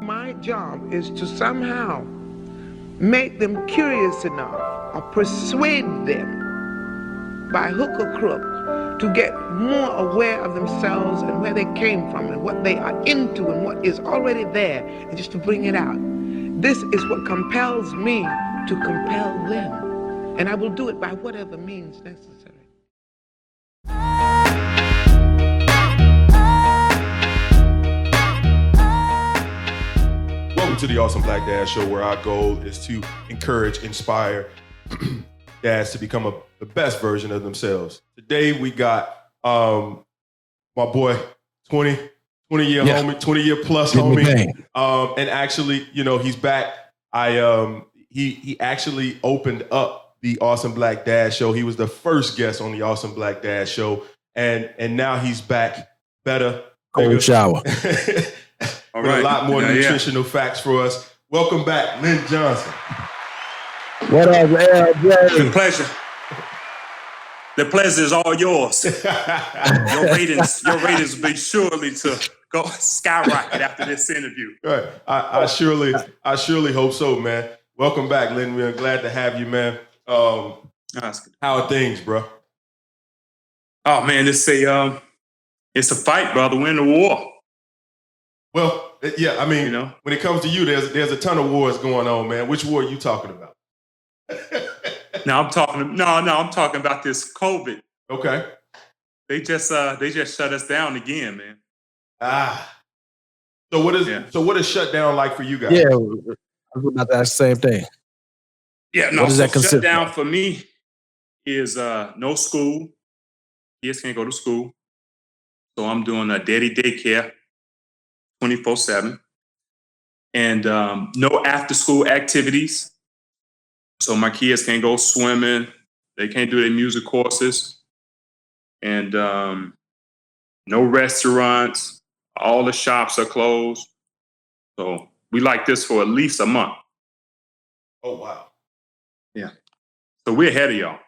My job is to somehow make them curious enough or persuade them by hook or crook to get more aware of themselves and where they came from and what they are into and what is already there, and just to bring it out. This is what compels me to compel them, and I will do it by whatever means necessary. Welcome to the Awesome Black Dad Show, where our goal is to encourage, inspire dads to become the best version of themselves. Today we got my boy, 20-year homie, 20-year plus homie. And actually, you know, he's back. He actually opened up the Awesome Black Dad Show. He was the first guest on the Awesome Black Dad Show. And now he's back better. Cold shower. All right. A lot more nutritional facts for us. Welcome back, Linton Johnson. What up, LJ? The pleasure. The pleasure is all yours. Your ratings will be surely to go skyrocket after this interview. All right. I surely hope so, man. Welcome back, Linton. We're glad to have you, man. How are things, bro? Oh man, it's a fight, brother. We're in a war. Well, yeah, I mean, when it comes to you, there's a ton of wars going on, man. Which war are you talking about? I'm talking about this COVID. Okay. They just shut us down again, man. So what is shutdown like for you guys? Yeah, I was about to ask the same thing. Yeah, no. What does that consist shutdown of? for me is no school. Kids can't go to school, so I'm doing a daddy daycare 24/7, and no after-school activities. So my kids can't go swimming. They can't do their music courses, and no restaurants. All the shops are closed. So we like this for at least a month. Oh, wow. Yeah. So we're ahead of y'all.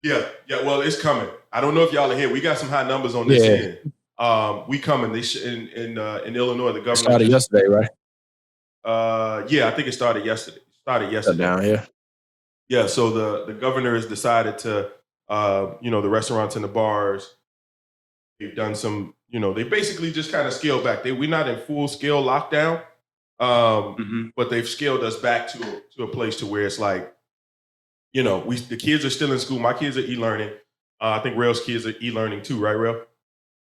Yeah. Well, it's coming. I don't know if y'all are here. We got some high numbers on this end. We coming. In Illinois, the governor started yesterday, right? Yeah, I think it started yesterday. Shut down here. Yeah. So the governor has decided to, the restaurants and the bars. They've done some. They basically just kind of scaled back. We're not in full scale lockdown, but they've scaled us back to a place to where it's like, the kids are still in school. My kids are e-learning. I think Rail's kids are e-learning too, right, Rail?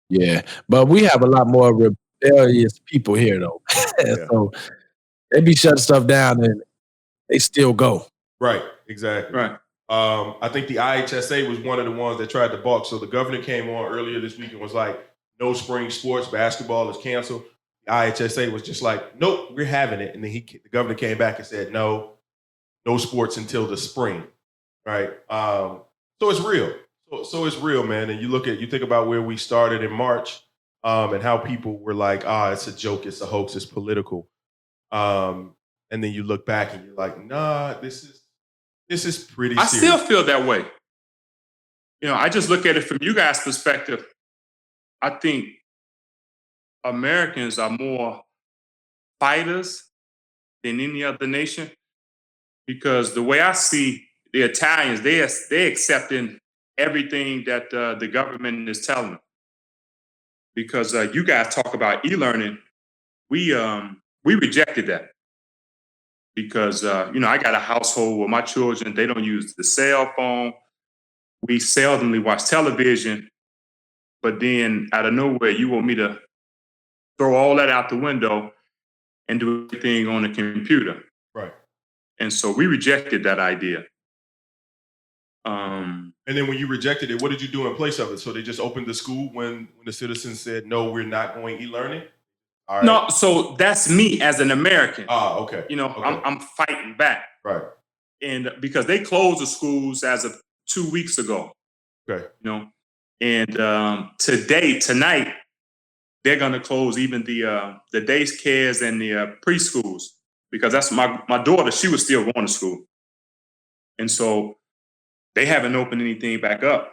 Yeah, but we have a lot more rebellious people here, though. Yeah. So they be shutting stuff down and they still go. Right, exactly. Right. I think the IHSA was one of the ones that tried to balk. So the governor came on earlier this week and was like, no spring sports, basketball is canceled. The IHSA was just like, nope, we're having it. And then the governor came back and said, no sports until the spring, right? So it's real. So it's real, man. And you think about where we started in March and how people were like, it's a joke, it's a hoax, it's political. And then you look back and you're like, nah, this is pretty serious. I still feel that way. I just look at it from you guys' perspective. I think Americans are more fighters than any other nation, because the way I see the Italians, they're accepting everything that the government is telling them. Because you guys talk about e-learning, we rejected that. Because I got a household where my children, they don't use the cell phone. We seldomly watch television, but then out of nowhere, you want me to throw all that out the window and do everything on the computer. Right. And so we rejected that idea. And then when you rejected it, what did you do in place of it? So they just opened the school when the citizens said, no, we're not going e-learning? All right. No, so that's me as an American. Okay. Okay. I'm fighting back. Right. And because they closed the schools as of 2 weeks ago. Okay. And tonight, they're going to close even the day cares and the preschools, because that's my daughter. She was still going to school. And so they haven't opened anything back up.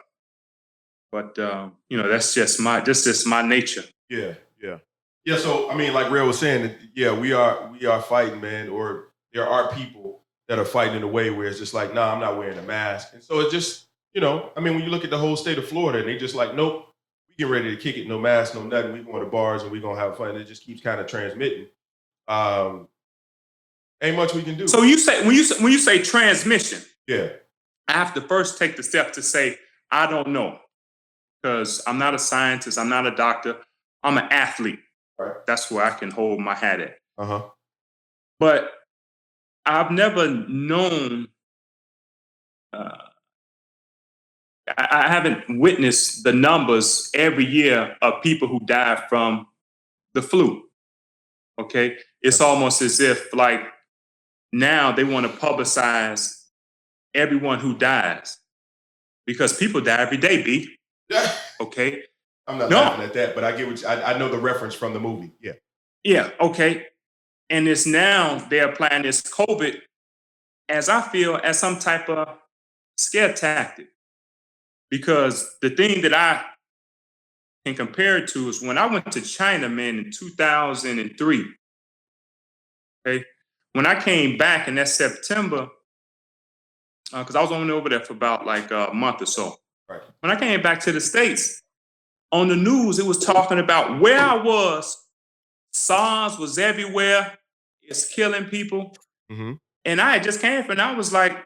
But, that's just my nature. Yeah. Yeah, so I mean, like Ray was saying, yeah, we are fighting, man. Or there are people that are fighting in a way where it's just like, nah, I'm not wearing a mask. And so it just, I mean, when you look at the whole state of Florida, and they just like, nope, we get ready to kick it, no mask, no nothing. We going to bars and we gonna have fun. It just keeps kind of transmitting. Um, ain't much we can do. So you say when you say transmission, Yeah, I have to first take the step to say I don't know because I'm not a scientist, I'm not a doctor, I'm an athlete. right. That's where I can hold my hat at. Uh-huh. But I've never known. I haven't witnessed the numbers every year of people who die from the flu. Okay, it's almost as if like now they want to publicize everyone who dies because people die every day. B. Okay. I'm not No. laughing at that, but I get what I know the reference from the movie. Yeah. Yeah. Okay. And it's now they're applying this COVID as I feel as some type of scare tactic. Because the thing that I can compare it to is when I went to China, man, in 2003. Okay. When I came back in that September, because I was only over there for about like a month or so. Right. When I came back to the States, on the news, it was talking about where I was. SARS was everywhere. It's killing people. Mm-hmm. And I just came from, and I was like,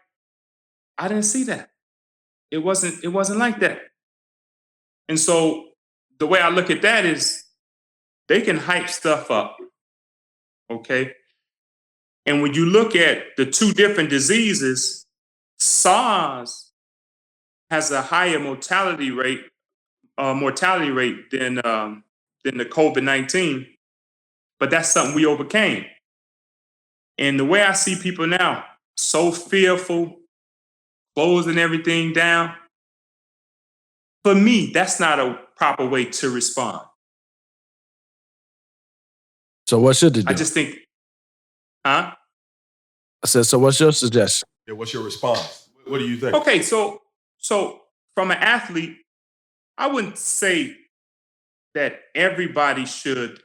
I didn't see that. It wasn't like that. And so the way I look at that is they can hype stuff up. Okay. And when you look at the two different diseases, SARS has a higher mortality rate than the COVID-19, but that's something we overcame. And the way I see people now, so fearful, closing everything down, for me, that's not a proper way to respond. So what should they do? I just think, huh? I said, so what's your suggestion? Yeah, what's your response? What do you think? Okay, so from an athlete, I wouldn't say that everybody should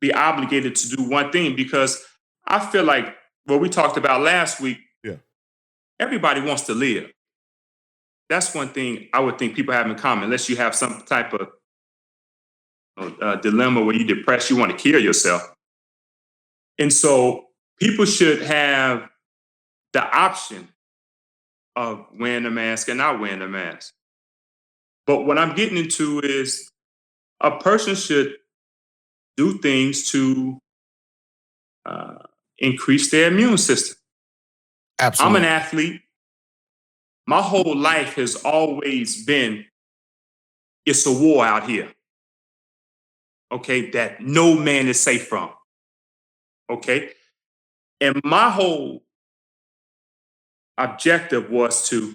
be obligated to do one thing because I feel like what we talked about last week, Yeah. Everybody wants to live. That's one thing I would think people have in common, unless you have some type of dilemma where you're depressed, you want to kill yourself. And so people should have the option of wearing a mask and not wearing a mask. But what I'm getting into is a person should do things to increase their immune system. Absolutely. I'm an athlete. My whole life has always been, it's a war out here. Okay, that no man is safe from. Okay. And my whole objective was to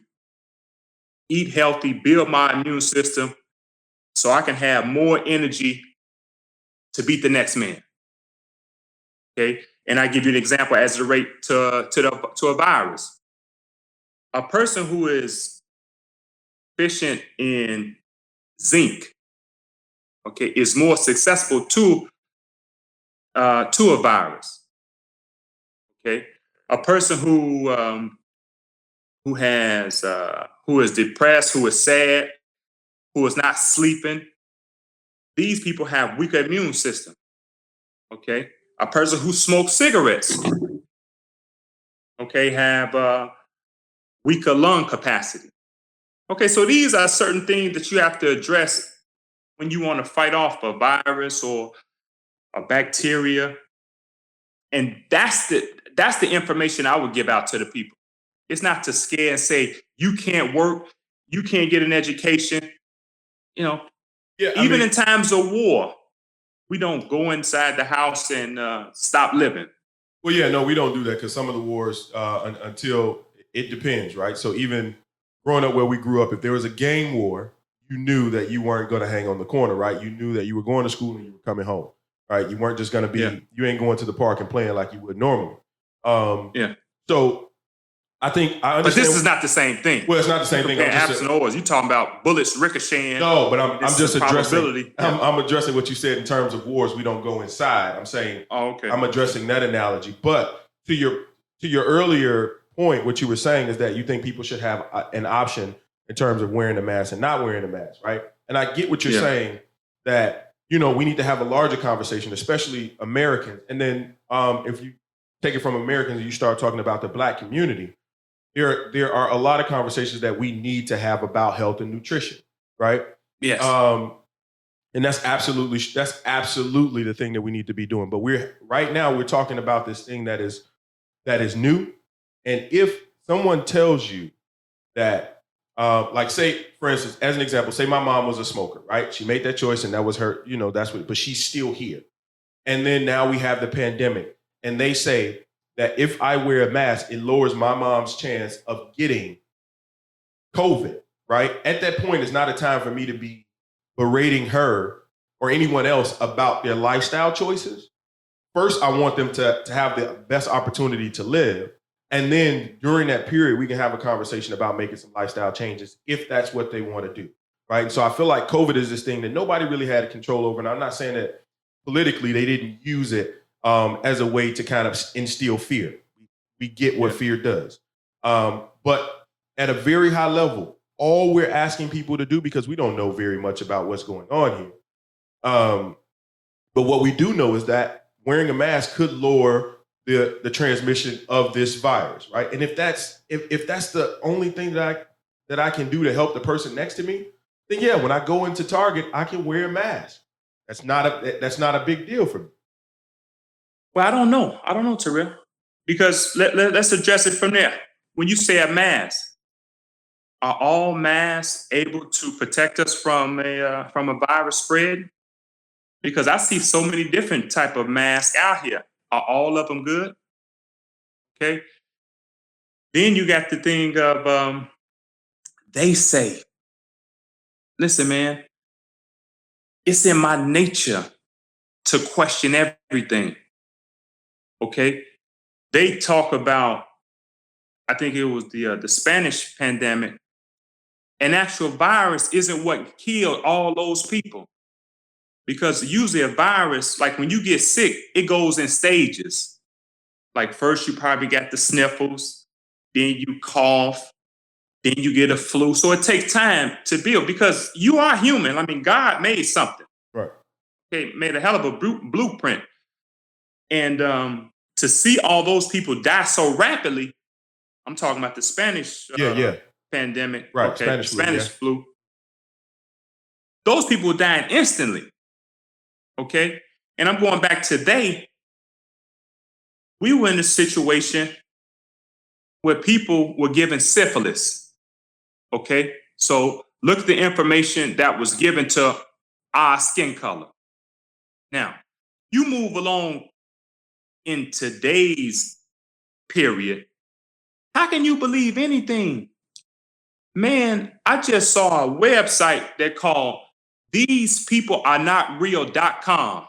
eat healthy, build my immune system so I can have more energy to beat the next man. Okay. And I give you an example as it relates to a virus. A person who is deficient in zinc, okay, is more successful to a virus. Okay. A person who is depressed, who is sad, who is not sleeping, these people have weaker immune system. Okay. A person who smokes cigarettes, okay, have weaker lung capacity. Okay, so these are certain things that you have to address when you want to fight off a virus or a bacteria. And that's the information I would give out to the people. It's not to scare and say, you can't work, you can't get an education. Yeah, even in times of war, we don't go inside the house and stop living. Well, yeah, no, we don't do that because some of the wars, until it depends, right? So even growing up where we grew up, if there was a gang war, you knew that you weren't going to hang on the corner, right? You knew that you were going to school and you were coming home, right? You weren't just going to be, You ain't going to the park and playing like you would normally. So I think I But understand. this is not the same thing. Well, it's not the same thing. Comparing apples and oranges. You're talking about bullets ricocheting. No, but I'm This just is addressing. probability. I'm addressing what you said in terms of wars. We don't go inside. I'm saying Oh, okay. I'm addressing that analogy. But to your earlier point, what you were saying is that you think people should have an option in terms of wearing a mask and not wearing a mask, right? And I get what you're saying, that we need to have a larger conversation, especially Americans. And then if you take it from Americans and you start talking about the Black community, there are a lot of conversations that we need to have about health and nutrition, right? Yes. And that's absolutely the thing that we need to be doing. But right now we're talking about this thing that is new. And if someone tells you that, like, say, for instance, as an example, say my mom was a smoker, right? She made that choice and that was her, but she's still here. And then now we have the pandemic, and they say that if I wear a mask, it lowers my mom's chance of getting COVID, right? At that point, it's not a time for me to be berating her or anyone else about their lifestyle choices. First, I want them to have the best opportunity to live. And then during that period, we can have a conversation about making some lifestyle changes if that's what they want to do, right? And so I feel like COVID is this thing that nobody really had control over. And I'm not saying that politically they didn't use it as a way to kind of instill fear. We get what fear does. But at a very high level, all we're asking people to do, because we don't know very much about what's going on here, but what we do know is that wearing a mask could lower the transmission of this virus, right? And if that's the only thing that I can do to help the person next to me, then yeah, when I go into Target, I can wear a mask. That's not a big deal for me. Well, I don't know, Terrell, because let's address it from there. When you say a mask, are all masks able to protect us from a virus spread? Because I see so many different type of masks out here. Are all of them good? Okay. Then you got the thing of they say, listen, man, it's in my nature to question everything. Okay. They talk about, I think it was the Spanish pandemic. An actual virus isn't what killed all those people. Because usually a virus, like when you get sick, it goes in stages. Like first you probably got the sniffles, then you cough, then you get a flu. So it takes time to build, because you are human. I mean, God made something. Right. Okay, made a hell of a blueprint. And to see all those people die so rapidly, I'm talking about the Spanish pandemic. Right, okay, Spanish flu. Those people were dying instantly. Okay, and I'm going back today. We were in a situation where people were given syphilis. Okay, so look at the information that was given to our skin color. Now, you move along in today's period, how can you believe anything? Man, I just saw a website that called thesepeoplearenotreal.com.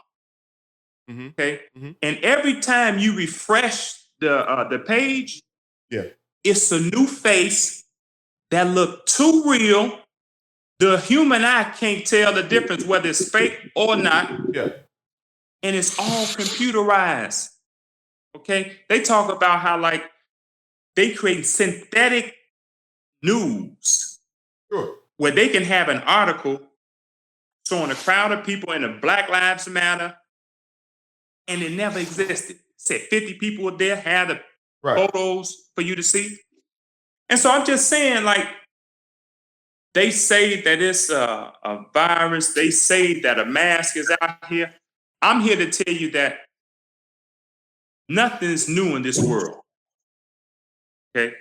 Mm-hmm. Okay. Mm-hmm. And every time you refresh the page, it's a new face that look too real. The human eye can't tell the difference whether it's fake or not. Yeah. And it's all computerized. Okay. They talk about how like they create synthetic news. Sure. Where they can have an article showing a crowd of people in a Black Lives Matter, and it never existed. Said 50 people were there, had the photos for you to see. And so I'm just saying, like, they say that it's a virus. They say that a mask is out here. I'm here to tell you that nothing's new in this world. Okay?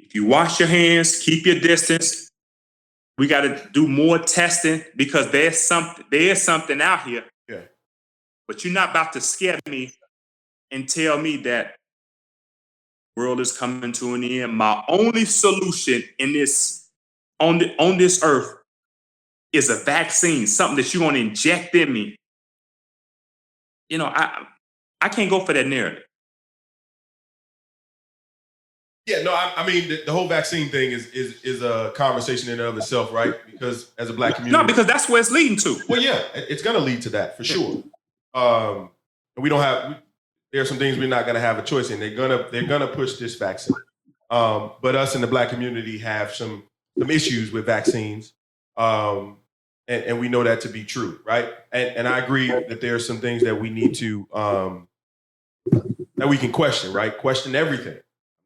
If you wash your hands, keep your distance. We got to do more testing, because there's something out here. Yeah. But you're not about to scare me and tell me that world is coming to an end. My only solution in this on this earth is a vaccine, something that you're going to inject in me. You know, I can't go for that narrative. Yeah, no, I mean the whole vaccine thing is a conversation in and of itself, right? Because as a black community, No, because that's where it's leading to. well, yeah, it's going to lead to that for sure. And we don't have. There are some things we're not going to have a choice in. They're gonna push this vaccine. But us in the black community have some issues with vaccines, and we know that to be true, right? And I agree that there are some things that we need to that we can question, right? Question everything.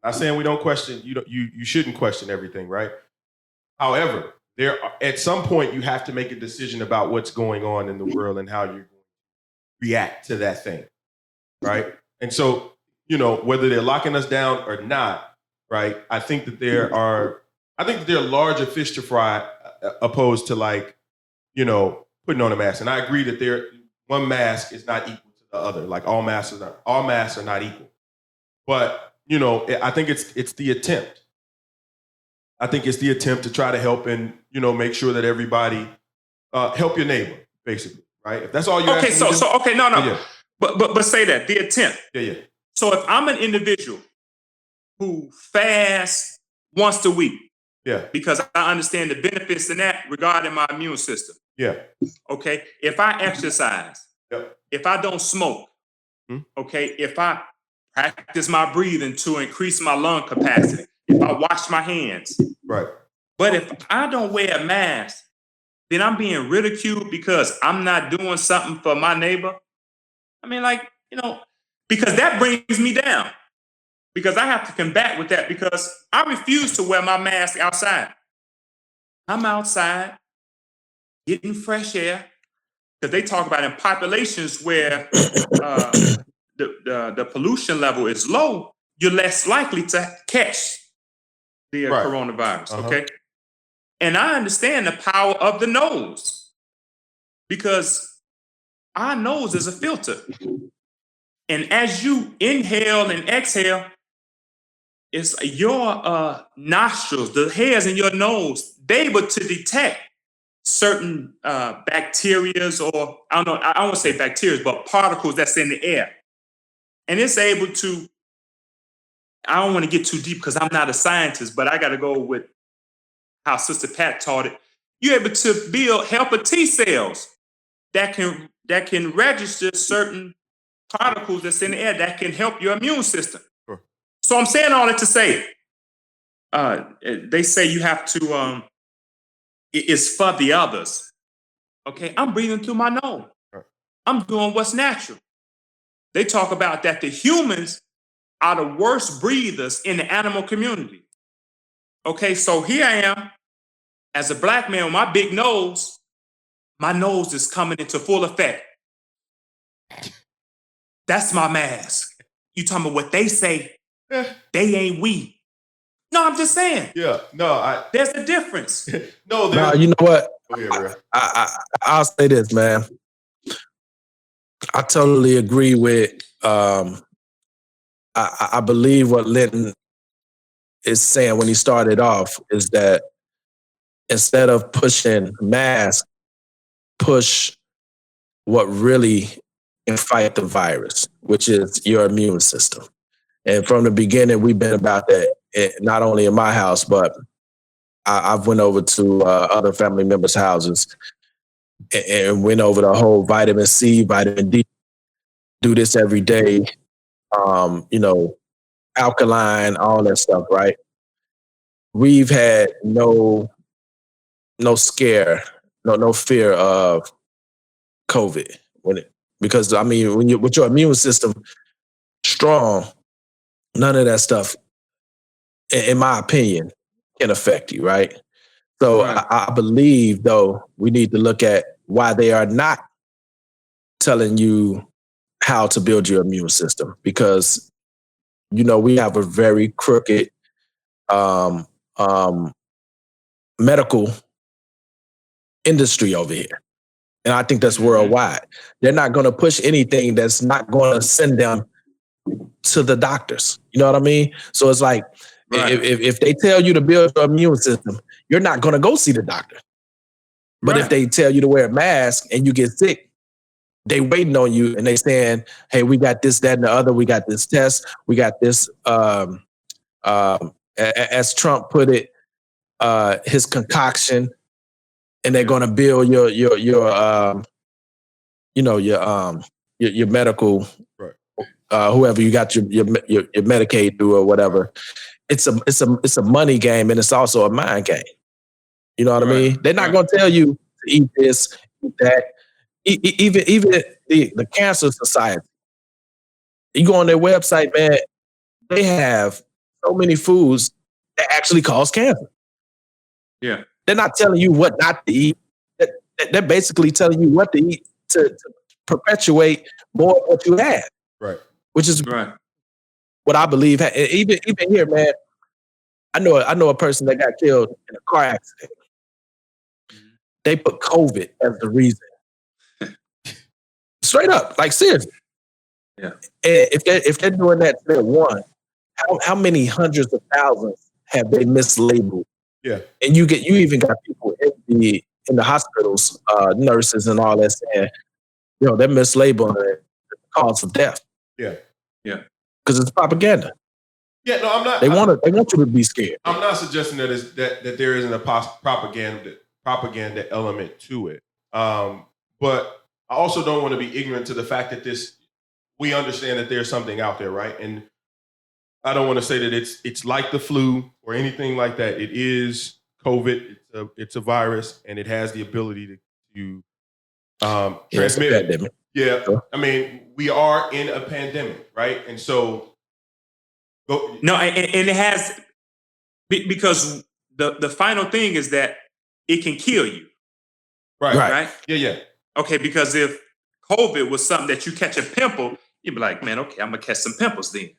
I'm not saying we don't question. You shouldn't question everything, right? However, at some point you have to make a decision about what's going on in the world and how you're going to react to that thing, right? And so, whether they're locking us down or not, right? I think that there are larger fish to fry opposed to putting on a mask. And I agree that one mask is not equal to the other. Like all masks are not equal. But I think it's the attempt. I think it's the attempt to try to help and make sure that everybody help your neighbor, basically, right? If that's all you okay. So okay, no. Yeah. But say that the attempt. Yeah. So if I'm an individual who fasts once a week, Yeah. because I understand the benefits in that regarding my immune system. Yeah. Okay. If I exercise, Yep. if I don't smoke, okay, if I practice my breathing to increase my lung capacity, if I wash my hands. Right. But if I don't wear a mask, then I'm being ridiculed because I'm not doing something for my neighbor. I mean, because that brings me down. Because I have to combat with that because I refuse to wear my mask outside. I'm outside getting fresh air because they talk about in populations where the pollution level is low, you're less likely to catch the coronavirus, okay? And I understand the power of the nose because our nose is a filter. And as you inhale and exhale, it's your nostrils, the hairs in your nose, they able to detect certain bacterias or, I don't know, I won't say bacteria, but particles that's in the air. And it's able to, I don't want to get too deep because I'm not a scientist, but I got to go with how Sister Pat taught it. You're able to build helper T cells that can register certain particles that's in the air that can help your immune system. Sure. So I'm saying all that to say, they say you have to, it's for the others. Okay, I'm breathing through my nose. Sure. I'm doing what's natural. They talk about that the humans are the worst breathers in the animal community. Okay, so here I am, as a black man with my big nose, my nose is coming into full effect. That's my mask. You talking about what they say, they ain't we. No, I'm just saying. Yeah, no, there's a difference. No, you know what? Go ahead, bro. I'll say this, man. I totally agree with, I believe what Linton is saying when he started off is that instead of pushing masks, push what really can fight the virus, which is your immune system. And from the beginning, we've been about that, not only in my house, but I've went over to other family members' houses and went over the whole vitamin C, vitamin D, do this every day, alkaline, all that stuff, right? We've had no scare, no fear of COVID because I mean, when you with your immune system strong, none of that stuff, in my opinion, can affect you, right? So Right. I believe, though, we need to look at why they are not telling you how to build your immune system because, we have a very crooked medical industry over here. And I think that's worldwide. They're not going to push anything that's not going to send them to the doctors. You know what I mean? So it's like, Right. if they tell you to build your immune system, you're not going to go see the doctor. But if they tell you to wear a mask and you get sick, they waiting on you and they saying, hey, we got this, that, and the other. We got this test. We got this as Trump put it, his concoction, and they're going to build your medical, Right. whoever you got your Medicaid through or whatever. It's a money game, and it's also a mind game. You know what I mean? They're not going to tell you to eat this, eat that. Even the Cancer Society. You go on their website, man. They have so many foods that actually cause cancer. Yeah. They're not telling you what not to eat. They're basically telling you what to eat to perpetuate more of what you have. Right. Which is Right. what I believe. Even here, man, I know a person that got killed in a car accident. They put COVID as the reason. Straight up, like seriously. Yeah. And if they're doing that to their one, how many hundreds of thousands have they mislabeled? Yeah. And you even got people in the hospitals, nurses and all that saying, they're mislabeling it the cause of death. Yeah. Yeah. Because it's propaganda. Yeah, no, I'm not. They want you to be scared. I'm not suggesting that there isn't a propaganda element to it. But I also don't want to be ignorant to the fact that we understand that there's something out there, right? And I don't want to say that it's like the flu or anything like that. It is COVID. It's a virus, and it has the ability to transmit it. Yeah, sure. I mean, we are in a pandemic, right? And so, and it has, because the final thing is that it can kill you. Right. Yeah. Okay, because if COVID was something that you catch a pimple, you'd be like, man, okay, I'm gonna catch some pimples then.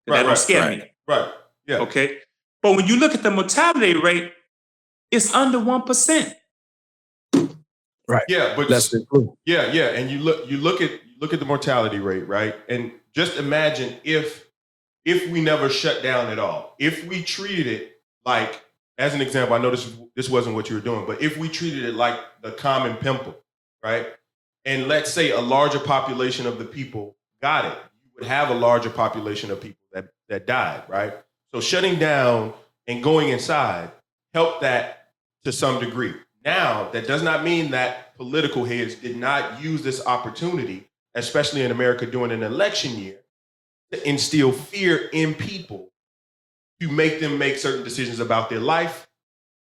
That don't scare me. Right. Yeah. Okay. But when you look at the mortality rate, it's under 1%. Right. Yeah, but that's the clue. Yeah. And you look at the mortality rate, right? And just imagine if we never shut down at all, if we treated it like, as an example, I know this wasn't what you were doing, but if we treated it like the common pimple, right? And let's say a larger population of the people got it, you would have a larger population of people that died, right? So shutting down and going inside helped that to some degree. Now, that does not mean that political heads did not use this opportunity, especially in America during an election year, to instill fear in people, to make them make certain decisions about their life,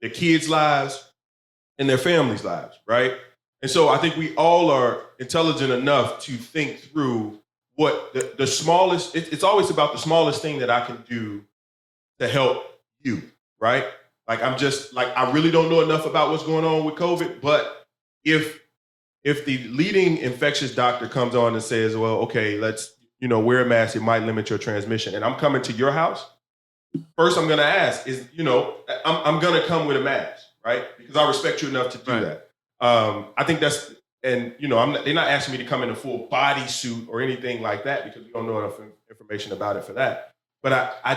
their kids' lives, and their families' lives, right? And so I think we all are intelligent enough to think through what the smallest, it's always about the smallest thing that I can do to help you, right? Like I really don't know enough about what's going on with COVID, but if the leading infectious doctor comes on and says, well, okay, let's, wear a mask, it might limit your transmission, and I'm coming to your house, first I'm going to ask is, I'm going to come with a mask, right? Because I respect you enough to do that. I think that's, and they're not asking me to come in a full bodysuit or anything like that because we don't know enough information about it for that. But I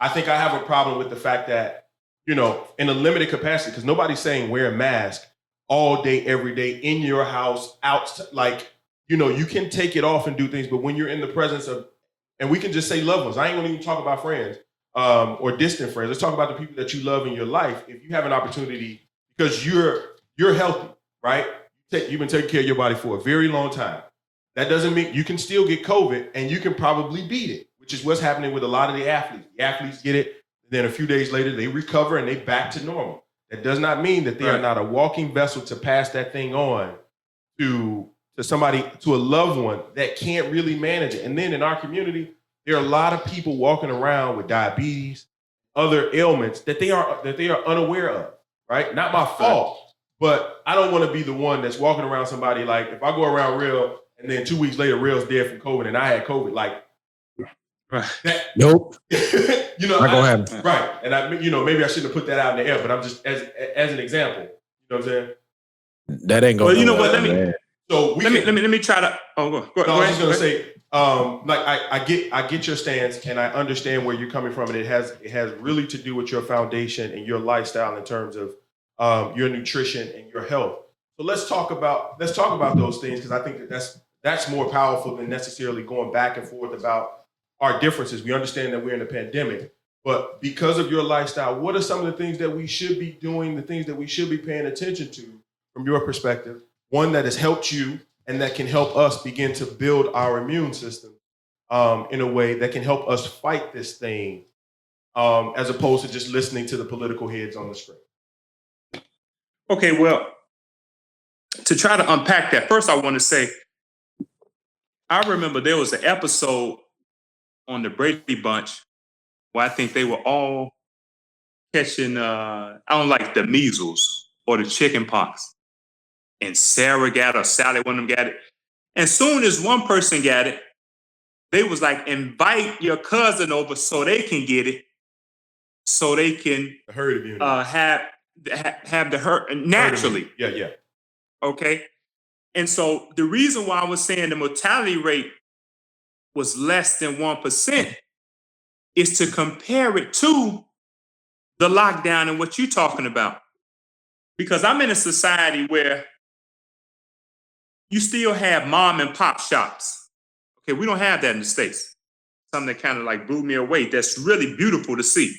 think I have a problem with the fact that, in a limited capacity, because nobody's saying wear a mask all day, every day in your house, out, like, you can take it off and do things, but when you're in the presence of, and we can just say loved ones, I ain't gonna even talk about friends or distant friends. Let's talk about the people that you love in your life. If you have an opportunity, because you're healthy, right? You've been taking care of your body for a very long time. That doesn't mean you can still get COVID and you can probably beat it, which is what's happening with a lot of the athletes. The athletes get it, then a few days later they recover and they back to normal. That does not mean that they are not a walking vessel to pass that thing on to somebody, to a loved one that can't really manage it. And then in our community, there are a lot of people walking around with diabetes, other ailments that they are unaware of, right? Not my fault, but I don't want to be the one that's walking around somebody like, if I go around Real and then 2 weeks later Real's dead from COVID and I had COVID, like, nope. Not gonna happen. Right. And maybe I shouldn't have put that out in the air, but I'm just as an example. You know what I'm saying? That ain't gonna. Well, you know what? Let me try to. Oh, go I was ahead. just gonna say, I get your stance, and I understand where you're coming from, and it has really to do with your foundation and your lifestyle in terms of your nutrition and your health. So let's talk about those things, because I think that's more powerful than necessarily going back and forth about our differences. We understand that we're in a pandemic, But because of your lifestyle, what are some of the things that we should be doing, the things that we should be paying attention to from your perspective? One that has helped you and that can help us begin to build our immune system in a way that can help us fight this thing as opposed to just listening to the political heads on the screen. Okay, well, to try to unpack that, first I want to say, I remember there was an episode on the Brady Bunch where I think they were all catching, I don't like the measles or the chicken pox. And Sarah got it, or Sally, one of them got it. And soon as one person got it, they was like, invite your cousin over so they can get it, so they can The herd immunity. have the herd naturally. Yeah. Okay. And so the reason why I was saying the mortality rate was less than 1% is to compare it to the lockdown and what you're talking about. Because I'm in a society where you still have mom and pop shops. Okay, we don't have that in the States. Something that kind of like blew me away. That's really beautiful to see.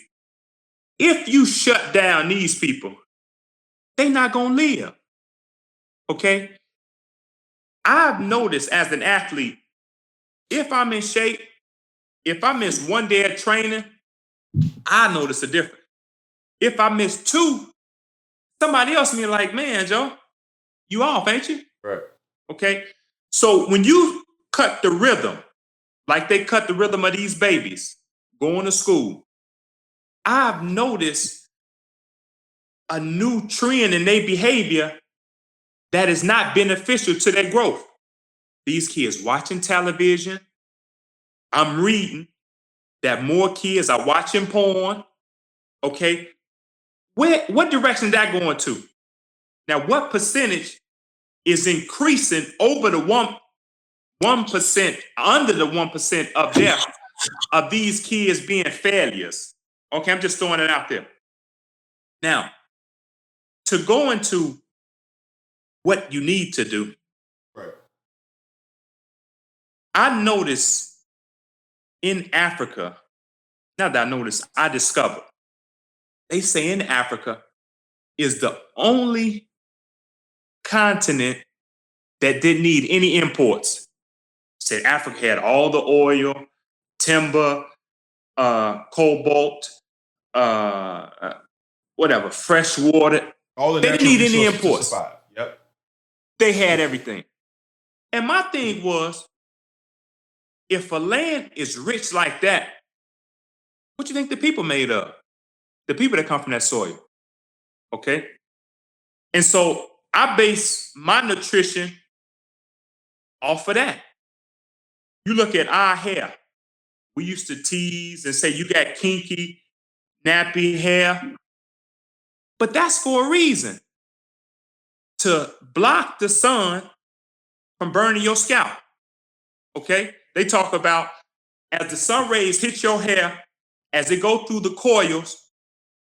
If you shut down these people, they're not going to live. Okay? I've noticed as an athlete, if I'm in shape, if I miss one day of training, I notice a difference. If I miss two, somebody else be like, man, Joe, you off, ain't you? Right. Okay? So when you cut the rhythm, like they cut the rhythm of these babies going to school, I've noticed a new trend in their behavior that is not beneficial to their growth. These kids watching television. I'm reading that more kids are watching porn. Okay. What direction is that going to? Now, what percentage is increasing over the 1%, under the 1% of death of these kids being failures? Okay, I'm just throwing it out there. Now, to go into what you need to do, Right. I noticed in Africa, not that I noticed, I discovered, they say in Africa is the only continent that didn't need any imports. Said Africa had all the oil, timber, cobalt, whatever, fresh water. All the They didn't natural need any resources to imports. survive. Yep. They had everything. And my thing was, if a land is rich like that, what you think the people made of? The people that come from that soil. Okay? And so I base my nutrition off of that. You look at our hair. We used to tease and say, you got kinky, nappy hair. But that's for a reason. To block the sun from burning your scalp. Okay? They talk about as the sun rays hit your hair, as it go through the coils,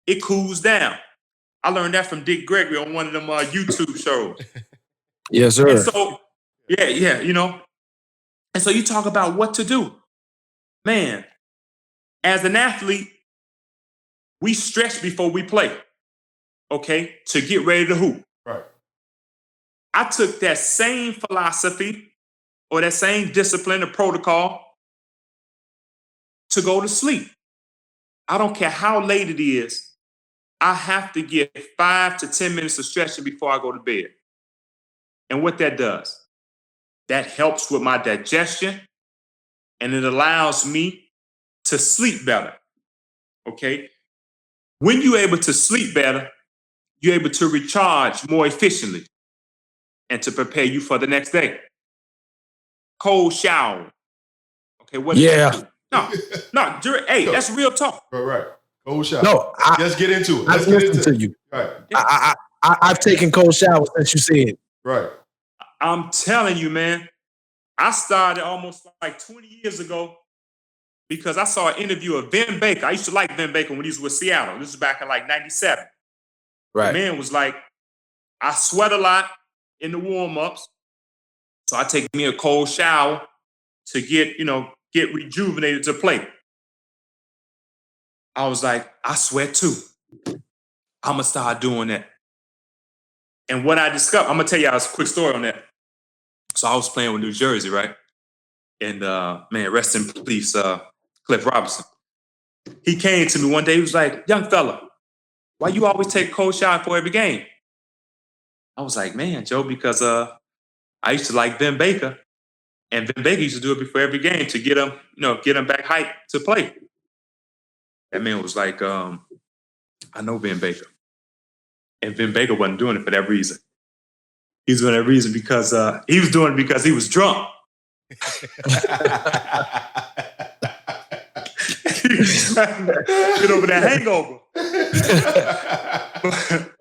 it cools down. I learned that from Dick Gregory on one of them YouTube shows. Yes, sir. And so, yeah, you know. And so you talk about what to do. Man, as an athlete, we stretch before we play, okay, to get ready to hoop. Right. I took that same philosophy or that same discipline or protocol to go to sleep. I don't care how late it is. I have to get 5 to 10 minutes of stretching before I go to bed. And what that does, that helps with my digestion and it allows me to sleep better. Okay? When you're able to sleep better, you're able to recharge more efficiently and to prepare you for the next day. Cold shower. Okay, what does that do? Hey, that's real talk. Right. Cold shower. No, Let's get into it. I've listened to you. Right. I've taken cold showers since you said. Right. I'm telling you, man, I started almost like 20 years ago because I saw an interview of Vin Baker. I used to like Vin Baker when he was with Seattle. This was back in like 97. Right. The man was like, I sweat a lot in the warm-ups, so I take me a cold shower to get rejuvenated to play. I was like, I sweat too. I'm gonna start doing that. And what I discovered, I'm gonna tell y'all a quick story on that. So I was playing with New Jersey, right? And man, rest in peace, Cliff Robinson. He came to me one day. He was like, "Young fella, why you always take a cold shower for every game?" I was like, "Man, Joe, because I used to like Ben Baker, and Ben Baker used to do it before every game to get him, get him back hyped to play." That man was like, "I know Ben Baker," and Ben Baker wasn't doing it for that reason. He was doing that reason because he was doing it because he was drunk. He was trying to get over that hangover.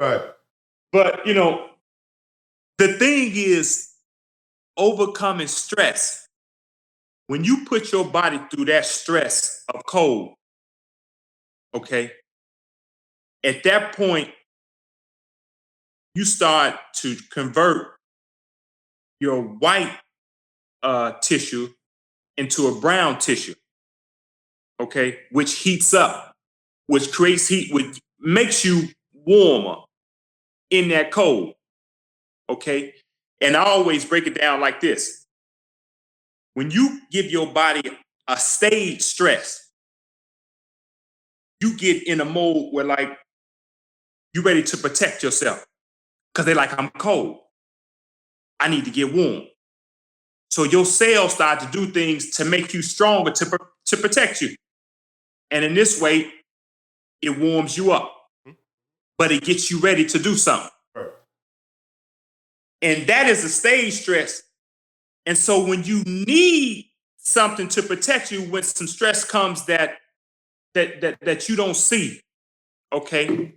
Right. But the thing is overcoming stress. When you put your body through that stress of cold, okay, at that point, you start to convert your white tissue into a brown tissue, okay, which heats up, which creates heat, which makes you warmer in that cold, okay? And I always break it down like this. When you give your body a stage stress, you get in a mode where like you're ready to protect yourself because they're like, I'm cold. I need to get warm. So your cells start to do things to make you stronger to protect you. And in this way, it warms you up, but it gets you ready to do something. Right. And that is a stage stress. And so when you need something to protect you, when some stress comes that you don't see, okay,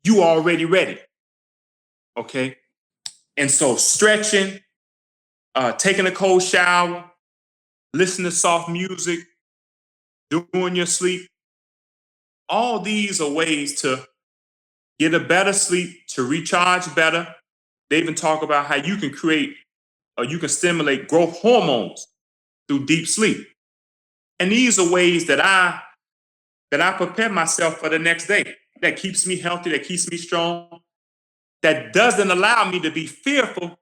you already ready, okay? And so stretching, taking a cold shower, listening to soft music, doing your sleep, all these are ways to get a better sleep, to recharge better. They even talk about how you can create or you can stimulate growth hormones through deep sleep. And these are ways that I prepare myself for the next day. That keeps me healthy, that keeps me strong, that doesn't allow me to be fearful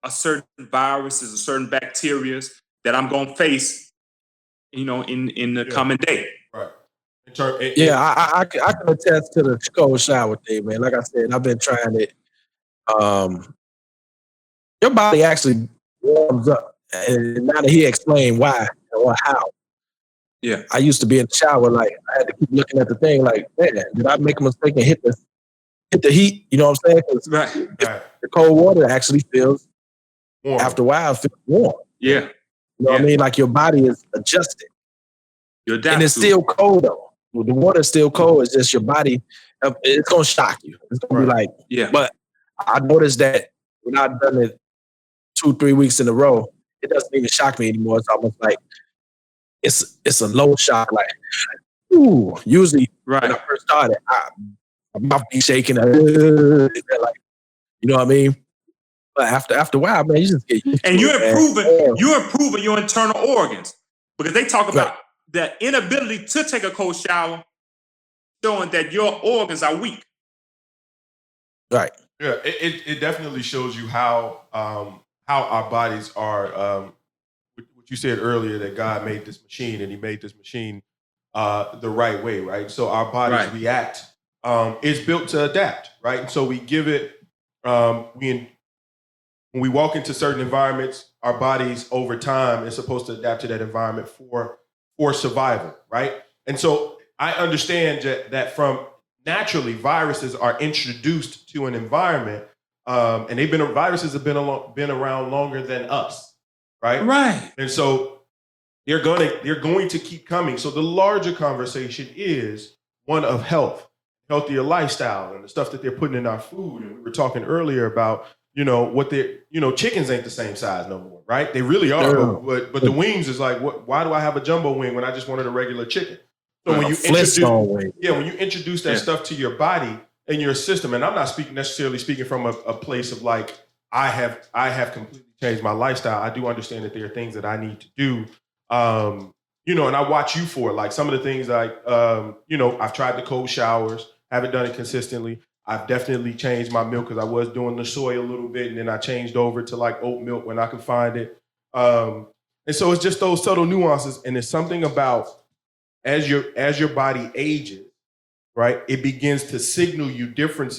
of certain viruses or certain bacteria that I'm going to face, in the coming day. Right. I can attest to the cold shower thing, man. Like I said, I've been trying it. Your body actually warms up, and now that he explained why or how. Yeah. I used to be in the shower, like I had to keep looking at the thing, like, man, did I make a mistake and hit the heat? You know what I'm saying? 'Cause Right. the cold water actually feels Warm. after a while feels warm. Yeah. You know what I mean? Like your body is adjusted. And it's still cold though. The water's still cold. It's just your body. It's gonna shock you. It's gonna be like, yeah. But I noticed that when I've done it 2-3 weeks in a row, it doesn't even shock me anymore. It's almost like it's a low shock. Like, ooh. Usually when I first started, my mouth be shaking. Like, you know what I mean? But after a while, man, you just get used to it. And you're improving your internal organs because they talk about the inability to take a cold shower, showing that your organs are weak. Right. Yeah, it definitely shows you how our bodies are. What you said earlier, that God made this machine and He made this machine the right way, right? So our bodies react. It's built to adapt, right? And so we give it. When we walk into certain environments, our bodies over time is supposed to adapt to that environment for survival, right? And so I understand that from naturally viruses are introduced to an environment, and viruses have been around longer than us, right? Right. And so they're going to keep coming. So the larger conversation is one of healthier lifestyle, and the stuff that they're putting in our food. And we were talking earlier about chickens ain't the same size no more, right? They really are, but the wings is like, why do I have a jumbo wing when I just wanted a regular chicken? So when you introduce that stuff to your body and your system, and I'm not necessarily speaking from a place of like, I have completely changed my lifestyle. I do understand that there are things that I need to do and I watch you for it. Like some of the things like, I've tried the cold showers, haven't done it consistently. I've definitely changed my milk because I was doing the soy a little bit, and then I changed over to like oat milk when I could find it. And so it's just those subtle nuances, and it's something about as your body ages, right? It begins to signal you different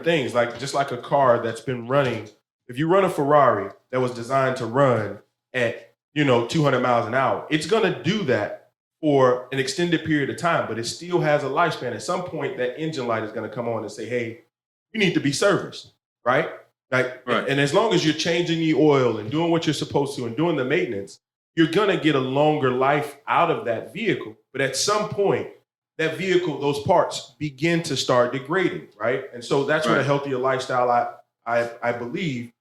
things, like just like a car that's been running. If you run a Ferrari that was designed to run at 200 miles an hour, it's going to do that for an extended period of time, but it still has a lifespan. At some point, that engine light is going to come on and say, "Hey, you need to be serviced," right? Like, Right. And as long as you're changing the oil and doing what you're supposed to and doing the maintenance, you're going to get a longer life out of that vehicle. But at some point, that vehicle, those parts begin to start degrading, right? And so that's what a healthier lifestyle, I believe,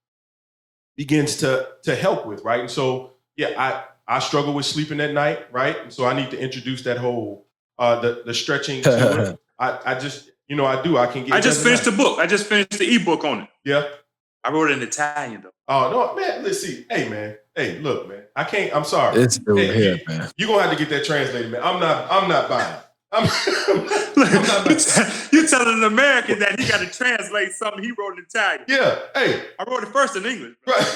begins to help with, right? And so, yeah, I struggle with sleeping at night, right? And so I need to introduce that whole the stretching to it. I just, I do. I can get. I just finished the book. I just finished the ebook on it. Yeah. I wrote it in Italian though. Oh no, man! Let's see. Hey, man. Hey, look, man. I can't. I'm sorry. It's still here, man. You're gonna have to get that translated, man. I'm not buying. You're telling an American that he got to translate something he wrote in Italian. Yeah. Hey, I wrote it first in English. Right.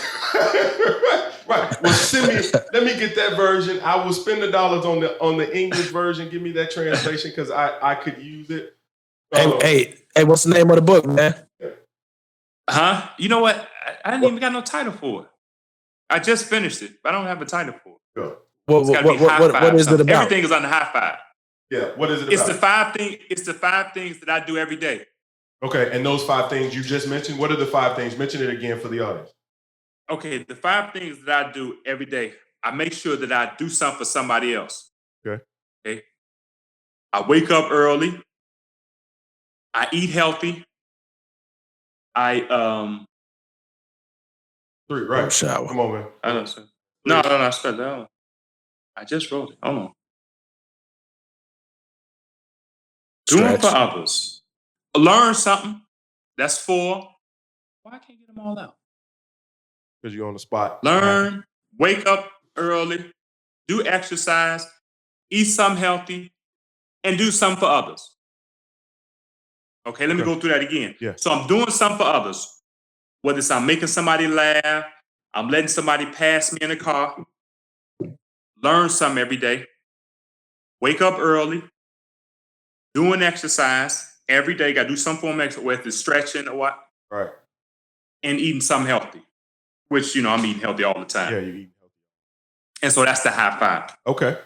Well, let me get that version. I will spend the dollars on the English version. Give me that translation because I could use it. Hey, what's the name of the book, man? Huh? You know what? I didn't even got no title for it. I just finished it, but I don't have a title for it. Good. What is it about? Everything is on the high five. Yeah. What is it about? It's the 5 things that I do every day. Okay. And those 5 things you just mentioned, what are the 5 things? Mention it again for the audience. Okay. The 5 things that I do every day. I make sure that I do something for somebody else. Okay. I wake up early. I eat healthy. I 3, right? Shower. Come on, man. I don't say. No, I spelled that out. I just wrote it. Hold on. Doing for others. Learn something. That's 4. Why I can't get them all out? Because you're on the spot. Learn, wake up early, do exercise, eat something healthy, and do something for others. Okay, let me go through that again. Yeah. So I'm doing something for others. Whether it's I'm making somebody laugh, I'm letting somebody pass me in the car. Learn something every day. Wake up early. Doing exercise every day. Got to do something for them, whether it's stretching or what. Right. And eating something healthy, which, I'm eating healthy all the time. Yeah, you eat healthy. And so that's the high 5. Okay.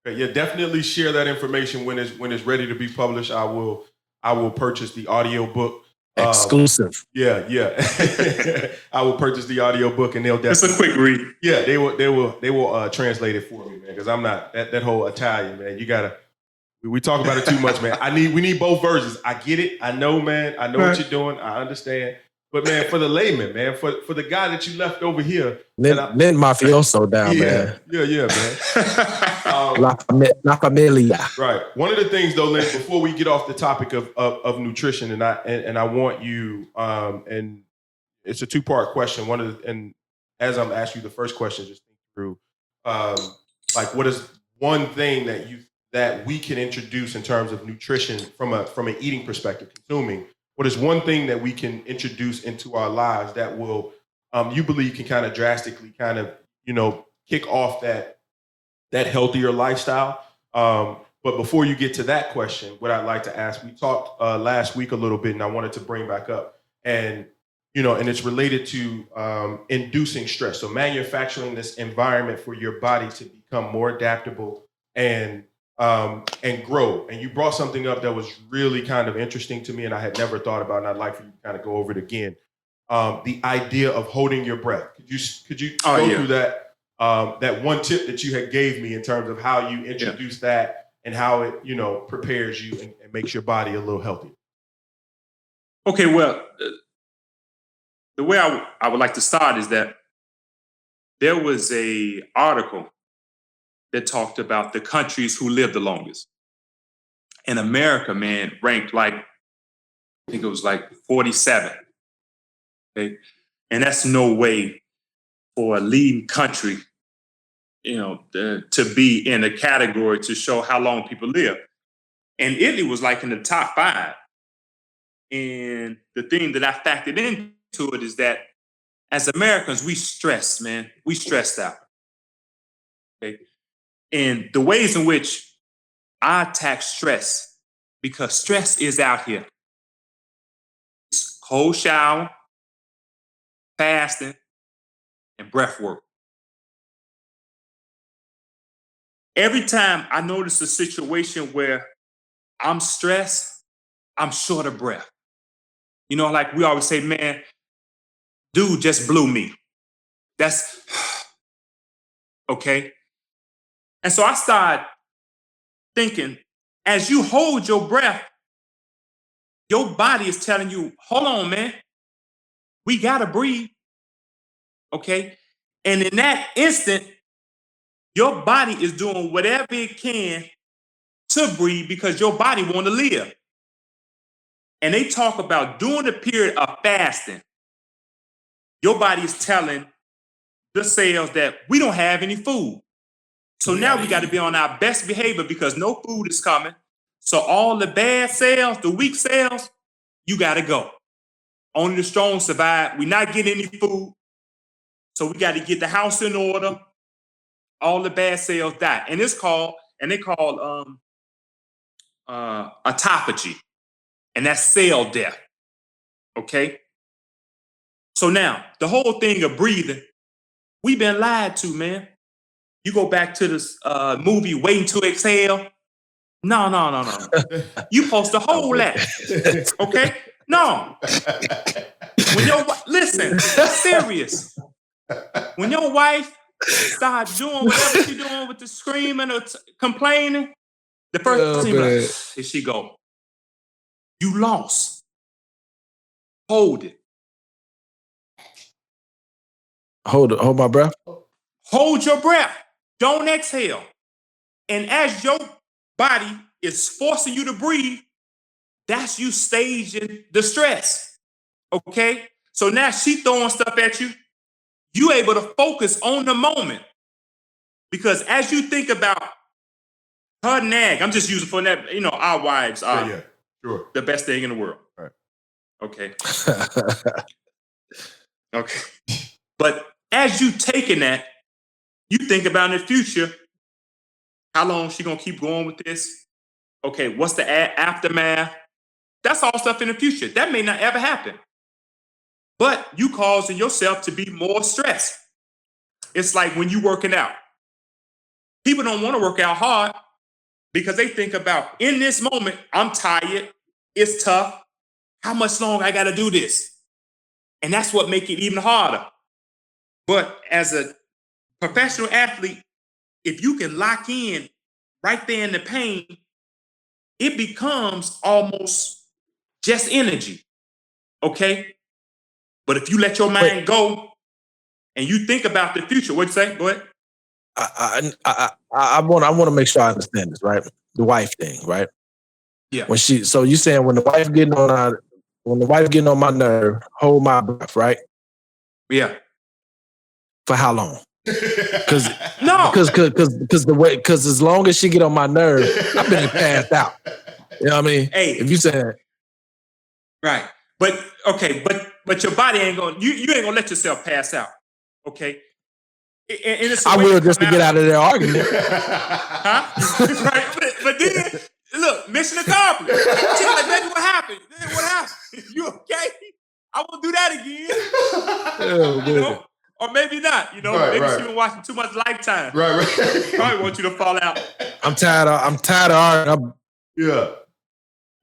Yeah, definitely share that information when it's ready to be published. I will purchase the audio book. Exclusive. Yeah. I will purchase the audio book, and they'll definitely. It's a quick read. Yeah, they will translate it for me, man. Because I'm not that whole Italian, man. You gotta. We talk about it too much, man. We need both versions. I get it. I know, man. I know what you're doing. I understand. But man, for the layman, man, for the guy that you left over here, Lynn Mafioso down, man. Yeah, man. La Familia. Right. One of the things, though, Lynn, before we get off the topic of nutrition, and I want you, and it's a 2-part question. And as I'm asking you the first question, just think through, what is one thing that we can introduce in terms of nutrition from an eating perspective, consuming? What is one thing that we can introduce into our lives that will, you believe, can kind of drastically kind of, kick off that healthier lifestyle? But before you get to that question, what I'd like to ask, we talked last week a little bit, and I wanted to bring back up, and it's related to inducing stress. So manufacturing this environment for your body to become more adaptable and grow. And you brought something up that was really kind of interesting to me, and I had never thought about, and I'd like for you to kind of go over it again. The idea of holding your breath. Could you go through that? That one tip that you had gave me in terms of how you introduce that and how it prepares you and makes your body a little healthier. Okay, well, the way I would like to start is that there was a article that talked about the countries who live the longest. And America, man, ranked I think it was 47. Okay. And that's no way for a leading country to be in a category to show how long people live. And Italy was like in the top 5. And the thing that I factored into it is that as Americans, we stress, man. We stressed out. Okay. And the ways in which I attack stress, because stress is out here. It's cold shower, fasting, and breath work. Every time I notice a situation where I'm stressed, I'm short of breath. Like we always say, man, dude just blew me. That's okay. And so I started thinking, as you hold your breath, your body is telling you, hold on, man, we gotta breathe. Okay. And in that instant, your body is doing whatever it can to breathe because your body want to live. And they talk about during the period of fasting, your body is telling the cells that we don't have any food. So now we got to be on our best behavior because no food is coming. So all the bad cells, the weak cells, you got to go. Only the strong survive. We're not getting any food. So we got to get the house in order. All the bad cells die. And they call autophagy. And that's cell death. Okay? So now, the whole thing of breathing, we've been lied to, man. You go back to this movie, Waiting to Exhale. No. You supposed to hold that. Okay? No. Listen, serious. When your wife starts doing whatever she's doing with the screaming or complaining, the first thing, like, here she go. You lost. Hold it. Hold my breath. Hold your breath. Don't exhale. And as your body is forcing you to breathe, that's you staging the stress. Okay? So now she throwing stuff at you. You able to focus on the moment. Because as you think about her nag, I'm just using for that, our wives are the best thing in the world. Right. Okay. Okay. But as you taking that, you think about in the future, how long she gonna keep going with this? Okay, what's the aftermath? That's all stuff in the future. That may not ever happen. But you causing yourself to be more stressed. It's like when you working out. People don't want to work out hard because they think about, in this moment, I'm tired, it's tough. How much longer I gotta do this? And that's what makes it even harder. But as a professional athlete, if you can lock in right there in the pain, it becomes almost just energy. Okay? But if you let your mind go and you think about the future, what'd you say? Go ahead. I want to make sure I understand this, right? The wife thing, right? Yeah. So you saying when the wife getting on my nerve, hold my breath, right? Yeah. For how long? Because as long as she get on my nerve, I've been passed out. You know what I mean? Hey, if you say right, but okay, but your body ain't gonna you ain't gonna let yourself pass out. Okay, and it's I will just to get out of their argument. Huh? Right, but then look, mission accomplished. She's like, baby, what happened? What happened? You okay? I won't do that again. Or maybe not, maybe she's been watching too much Lifetime. Right. Probably want you to fall out. I'm tired of arguing. Yeah.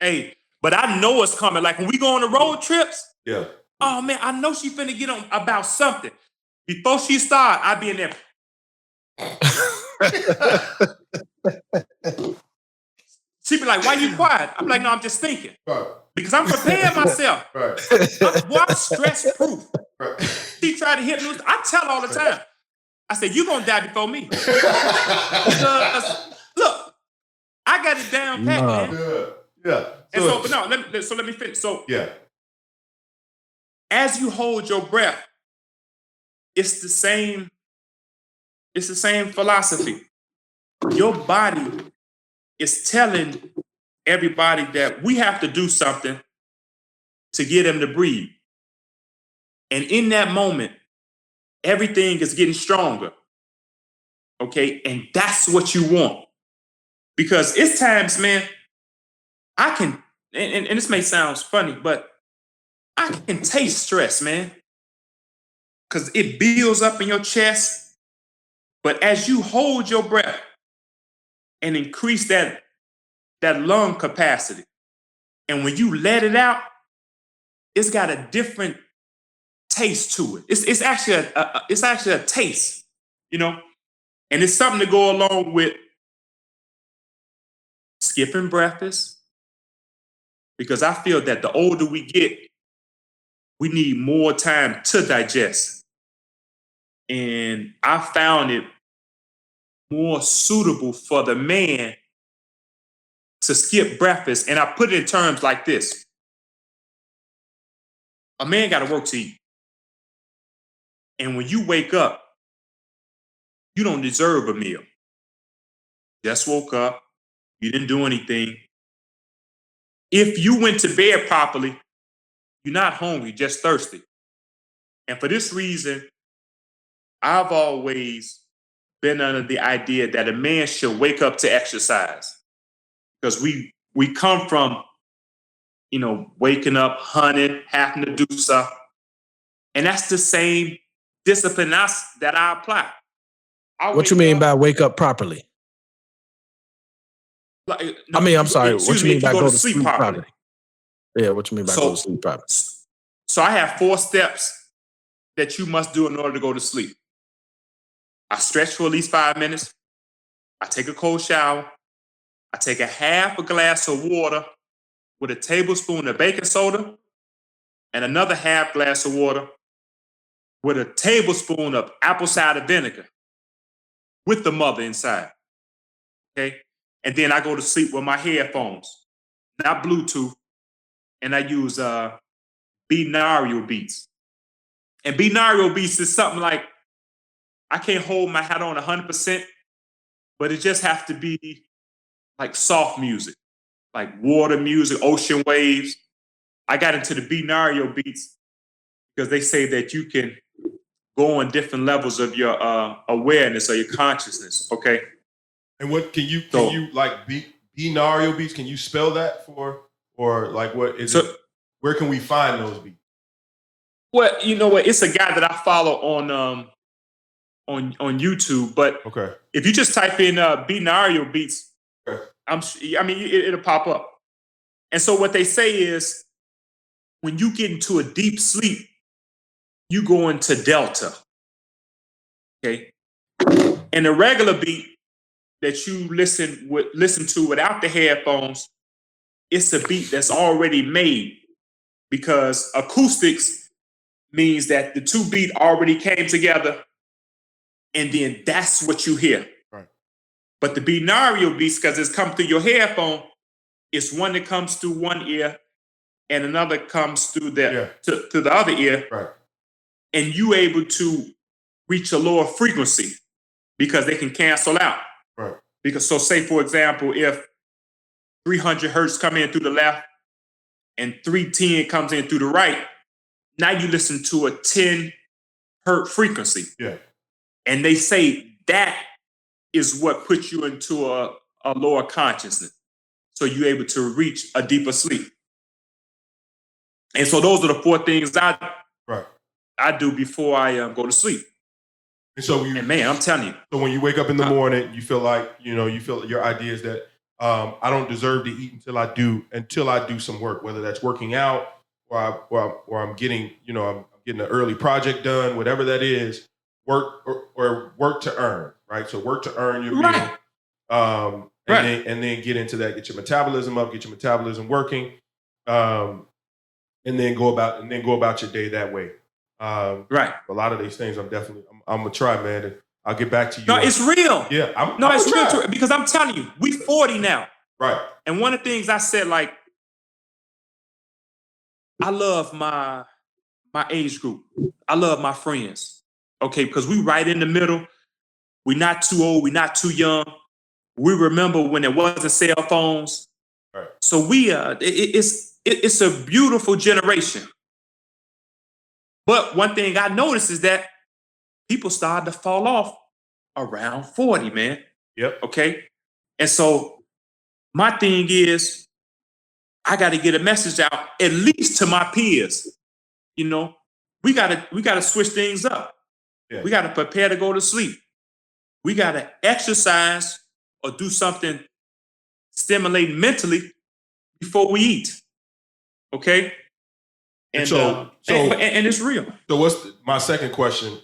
Hey, but I know it's coming. Like when we go on the road trips. Yeah. Oh man, I know she's finna get on about something. Before she start, I be in there. She be like, why you quiet? I'm like, no, I'm just thinking. Right. Because I'm preparing myself. Right. I'm stress-proof. Right. She tried to hit me. I tell all the time. I said, you're going to die before me. Because, look, I got it down pat, man. Yeah. And let me finish. So, yeah. As you hold your breath, it's the same It's the same philosophy. Your body is telling everybody that we have to do something to get them to breathe. And in that moment, everything is getting stronger. Okay. And that's what you want. Because it's times, man, I can, and this may sound funny, but I can taste stress, man. Because it builds up in your chest. But as you hold your breath and increase that lung capacity, and when you let it out, it's got a different taste to it. It's actually a taste, you know, and it's something to go along with skipping breakfast, because I feel that the older we get, we need more time to digest, and I found it more suitable for the man to skip breakfast, and I put it in terms like this: a man got to work to eat, and when you wake up, you don't deserve a meal. Just woke up. You didn't do anything. If you went to bed properly, you're not hungry, just thirsty. And for this reason, I've always been under the idea that a man should wake up to exercise. Because we come from, waking up, hunting, having to do stuff. And that's the same discipline that I apply. What you mean by wake up properly? I'm sorry. What you mean by go to sleep properly? Yeah, what you mean by go to sleep properly? So I have 4 steps that you must do in order to go to sleep. I stretch for at least 5 minutes. I take a cold shower. I take a half a glass of water with a tablespoon of baking soda and another half glass of water with a tablespoon of apple cider vinegar with the mother inside. Okay? And then I go to sleep with my headphones, not Bluetooth, and I use binaural beats. And binaural beats is something like, I can't hold my hat on 100%, but it just has to be like soft music, like water music, ocean waves. I got into the binaural beats because they say that you can go on different levels of your awareness or your consciousness. Okay. And what can you like binaural beats? Can you spell that or like what is it? Where can we find those beats? Well, you know what? It's a guy that I follow on YouTube. But okay, if you just type in binaural beats, okay, it'll pop up. And so what they say is, when you get into a deep sleep, you go into delta. Okay, and the regular beat that you listen to without the headphones, it's a beat that's already made, because acoustics means that the 2 beats already came together, and then that's what you hear. Right. But the binaural beats, because it's come through your headphone, it's one that comes through one ear and another comes through to the other ear. Right. And you able to reach a lower frequency because they can cancel out. Right. Because, so say, for example, if 300 hertz come in through the left and 310 comes in through the right, now you listen to a 10 hertz frequency. Yeah. And they say that is what puts you into a lower consciousness. So you're able to reach a deeper sleep. And so those are the 4 things I do before I go to sleep. And so man, I'm telling you. So when you wake up in the morning, you feel like, you feel your idea is that I don't deserve to eat until I do some work, whether that's working out or I'm getting, I'm getting an early project done, whatever that is, work or work to earn, right? So work to earn your meal. And then get into that, get your metabolism up, get your metabolism working, and then go about your day that way. Right. A lot of these things, I'm gonna try, man. And I'll get back to you. No, it's real. Yeah. It's real too, because I'm telling you, we 40 now. Right. And one of the things I said, like, I love my age group. I love my friends. Okay, because we right in the middle. We're not too old. We're not too young. We remember when there wasn't cell phones. Right. So it's a beautiful generation. But one thing I noticed is that people started to fall off around 40, man. Yep. Okay. And so my thing is, I got to get a message out, at least to my peers. You know, we gotta switch things up. Yeah. We gotta prepare to go to sleep. We gotta exercise or do something stimulating mentally before we eat. Okay. And and it's real. So my second question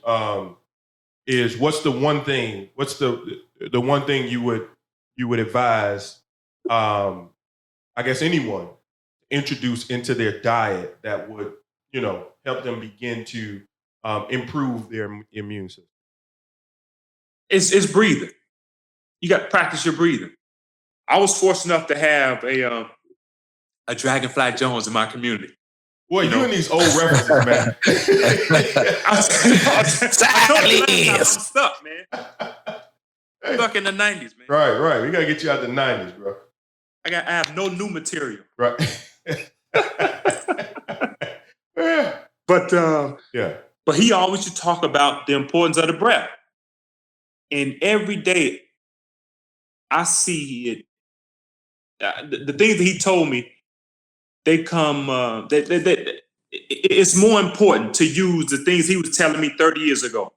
is what's the one thing you would advise I guess anyone introduce into their diet that would, help them begin to improve their immune system? It's breathing. You got to practice your breathing. I was fortunate enough to have a Dragonfly Jones in my community. Boy, you and these old references, man. I'm stuck, man. Stuck in the 90s, man. Right. We gotta get you out the 90s, bro. I have no new material. Right. But he always used to talk about the importance of the breath. And every day I see it. The things that he told me, they come, it's more important to use the things he was telling me 30 years ago.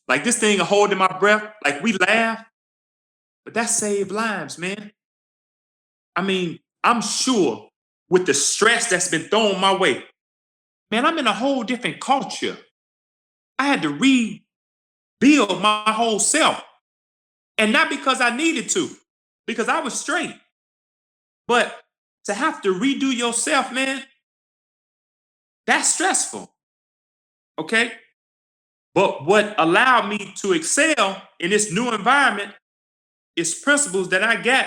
Like this thing of holding my breath, like we laugh, but that saved lives, man. I mean, I'm sure with the stress that's been thrown my way, man, I'm in a whole different culture. I had to rebuild my whole self. And not because I needed to, because I was straight. But to have to redo yourself, man, that's stressful. Okay? But what allowed me to excel in this new environment is principles that I got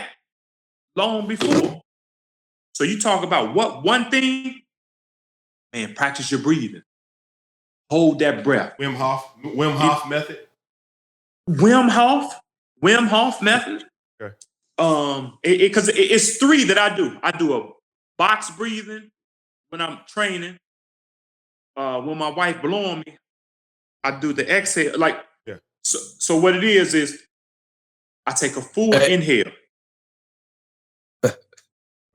long before. So you talk about what one thing, man, practice your breathing. Hold that breath. Wim Hof method? Wim Hof method. Okay. Because it's three that I do. I do a box breathing when I'm training. When my wife blow on me, I do the exhale. Like, yeah. So what it is I take a full inhale.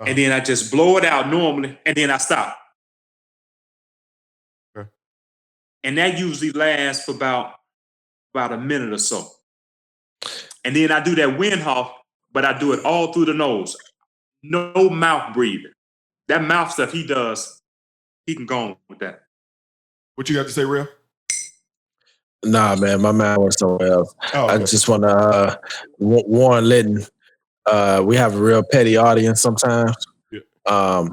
And then I just blow it out normally, and then I stop. Okay. And that usually lasts for about a minute or so. And then I do that Wim Hof, but I do it all through the nose. No mouth breathing. That mouth stuff he does, he can go on with that. What you got to say, Real? Nah, man, my mind was somewhere else. Oh, okay. I just want to warn Linton. We have a real petty audience sometimes. Yeah.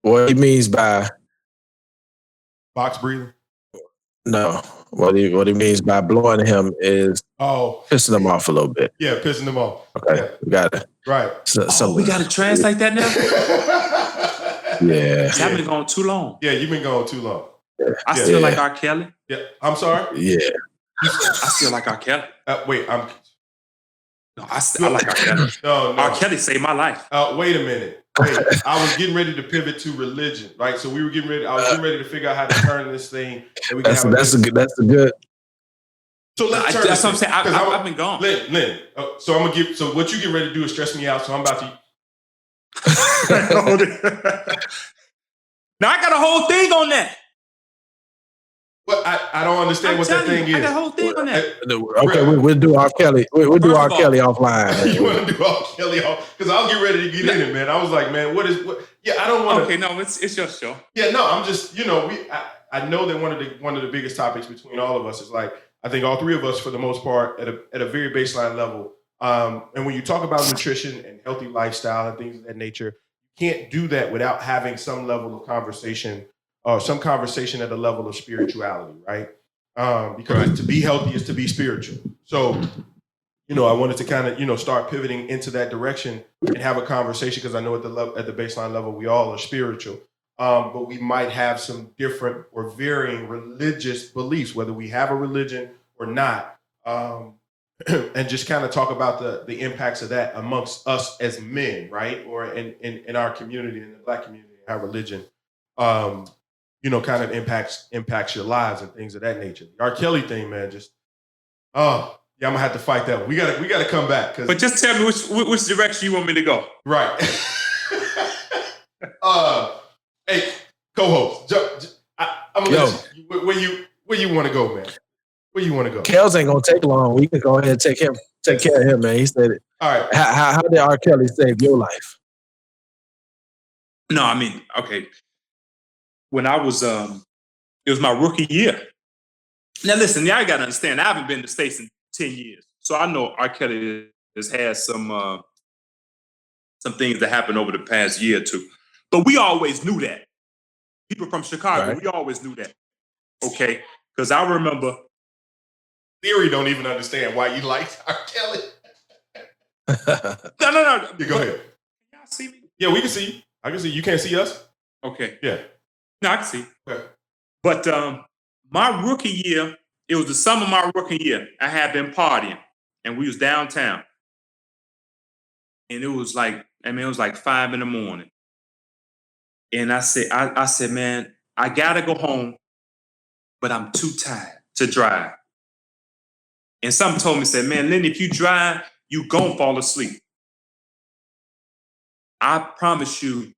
What he means by box breathing? No. What he means by blowing him is pissing him off a little bit. Yeah, pissing him off. Okay, yeah. We got it. Right. So we got to translate that now? Yeah. I've been going too long. Yeah, you've been going too long. I feel like R. Kelly. Yeah, I'm sorry? Yeah. I feel like R. Kelly. Wait, No, I like R. Kelly. No. R. Kelly saved my life. Wait a minute. Wait, I was getting ready to pivot to religion, right? So I was getting ready to figure out how to turn this thing. And that's a good. So let's turn. That's what I'm saying. I've been gone. Lynn. So I'm gonna so what you get ready to do is stress me out. So I'm about to. Now I got a whole thing on that. But I don't understand what that thing is. I got a whole thing on that. Okay, we'll do R. Kelly. We'll do R. Kelly offline. You want to do R. Kelly off? Because I'll get ready to get in it, man. I was like, man, what? Yeah, I don't want to. Okay, no, it's your show. Yeah, no, I'm just, I know that one of the biggest topics between all of us is like, I think all three of us, for the most part, at a very baseline level. And when you talk about nutrition and healthy lifestyle and things of that nature, you can't do that without having some level of conversation. Some conversation at a level of spirituality, right? Because to be healthy is to be spiritual. So, I wanted to kind of, start pivoting into that direction and have a conversation because I know at the baseline level, we all are spiritual. But we might have some different or varying religious beliefs, whether we have a religion or not. and just kind of talk about the impacts of that amongst us as men, right? Or in our community, in the Black community, our religion, you know, kind of impacts your lives and things of that nature. The R. Kelly thing, man, just yeah, I'm gonna have to fight that one. We gotta come back. But just tell me which direction you want me to go. Right. Hey, co-host, I'm gonna let you, where you want to go, man? Where you want to go? Kels ain't gonna take long. We can go ahead and take care of him, man. He said it. All right. How did R. Kelly save your life? No, I mean, okay. When I was, it was my rookie year. Now, listen, y'all got to understand, I haven't been to the States in 10 years. So I know R. Kelly has had some things that happened over the past year or two. But we always knew that. People from Chicago, Right. We always knew that. Okay? Because I remember. Theory don't even understand why you liked R. Kelly. No. Yeah, go ahead. Can y'all see me? Yeah, we can see you. I can see you. You can't see us? Okay. Yeah. No, I can see. Okay. But my rookie year, it was the summer of my rookie year. I had been partying, and we was downtown. And it was like 5 a.m. And I said, man, I gotta go home, but I'm too tired to drive. And something told me, said, man, Linton, if you drive, you gon' fall asleep. I promise you,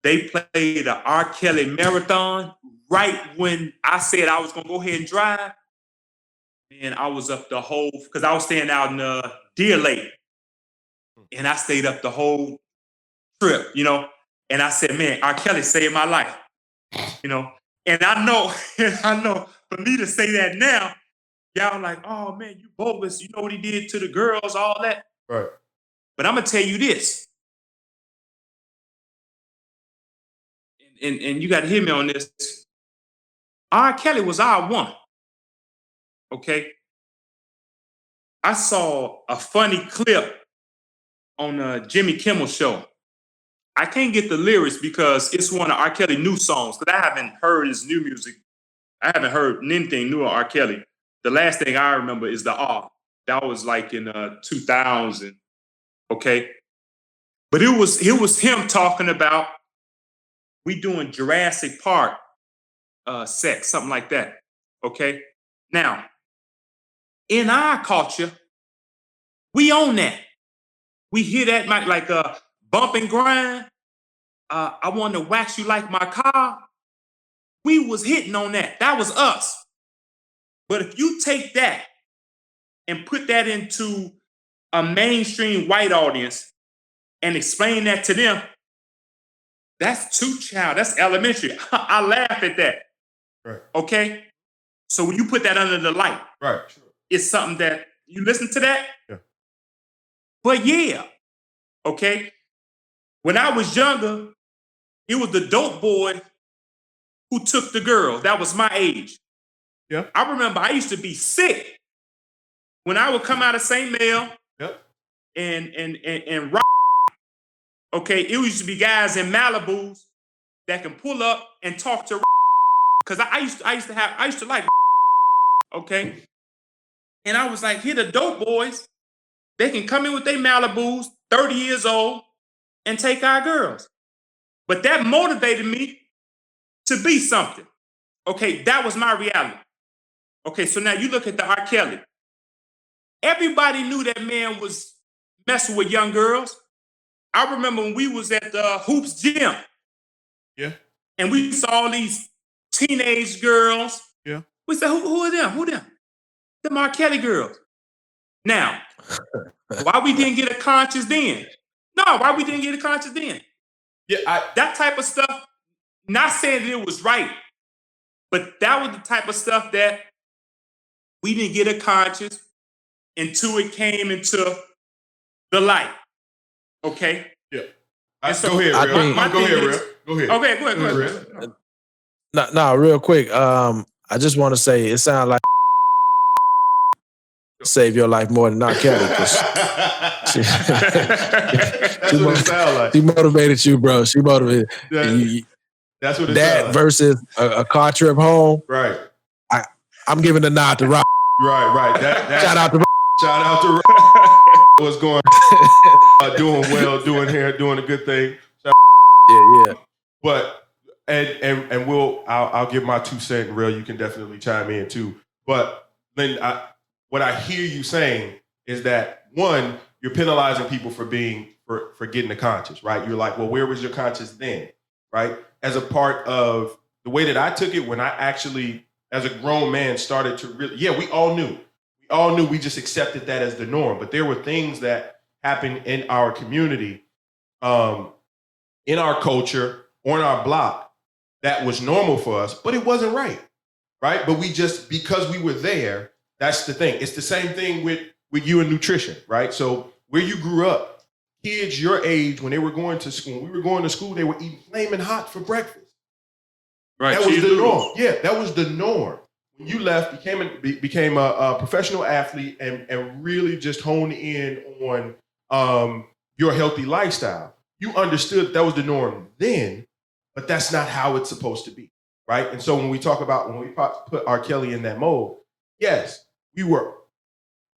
they played the R. Kelly marathon right when I said I was gonna go ahead and drive. And I was up the whole, because I was staying out in Deer Lake. And I stayed up the whole trip, you know. And I said, man, R. Kelly saved my life, you know. And I know, for me to say that now, y'all like, oh man, you bogus. You know what he did to the girls, all that. Right. But I'm gonna tell you this. And you got to hear me on this. R. Kelly was our one. Okay. I saw a funny clip on Jimmy Kimmel's show. I can't get the lyrics because it's one of R. Kelly new songs. Because I haven't heard his new music. I haven't heard anything new of R. Kelly. The last thing I remember is the R. That was like in 2000. Okay. But it was him talking about we doing Jurassic Park sex, something like that. Okay. Now, in our culture, we own that. We hear that like bump and grind. I want to wax you like my car. We was hitting on that. That was us. But if you take that and put that into a mainstream white audience and explain that to them, that's too child. That's elementary. I laugh at that. Right. Okay? So when you put that under the light, Right. Sure. it's something that you listen to that. Yeah. But yeah, okay. When I was younger, it was the dope boy who took the girls. That was my age. Yeah. I remember I used to be sick when I would come out of St. Mel. Yep. And rock. Okay, it used to be guys in Malibus that can pull up and talk to because I used to like okay. And I was like, here the dope boys, they can come in with their Malibus, 30 years old, and take our girls. But that motivated me to be something. Okay, that was my reality. Okay, so now you look at the R. Kelly. Everybody knew that man was messing with young girls. I remember when we was at the Hoops gym. Yeah. And we saw all these teenage girls. Yeah. We said, who are them? Who them? Them R. Kelly girls. Now, why we didn't get a conscience then? No, why we didn't get a conscience then? Yeah, that type of stuff, not saying that it was right, but that was the type of stuff that we didn't get a conscience until it came into the light. Okay? Yeah. So, go ahead, I Real. think- Go ahead, Real. Go ahead. Okay, go ahead. Real. No, real quick. I just want to say it sounds like save your life more than R. Kelly. That's what it sounds like. She motivated you, bro. She motivated you. That's what it That sounds like. versus a car trip home. Right. I'm giving the nod to Rock. Right. That Shout out to shout out to what's going doing well, doing here, doing a good thing. yeah. But and I'll give my 2 cents, real. You can definitely chime in too. But then what I hear you saying is that one, you're penalizing people for getting the conscience, right? You're like, well, where was your conscience then, right? As a part of the way that I took it, when I actually, as a grown man, started to really, we all knew, we just accepted that as the norm. But there were things that happened in our community, in our culture, on our block, that was normal for us, but it wasn't right? But we just, because we were there, that's the thing. It's the same thing with you and nutrition, right? So where you grew up, kids your age, when they were going to school, when we were going to school, they were eating flaming hot for breakfast. Right. That was the norm. Yeah, that was the norm. When you left, became a professional athlete and really just honed in on your healthy lifestyle. You understood that was the norm then, but that's not how it's supposed to be, right? And so when we put R. Kelly in that mold, yes, we were.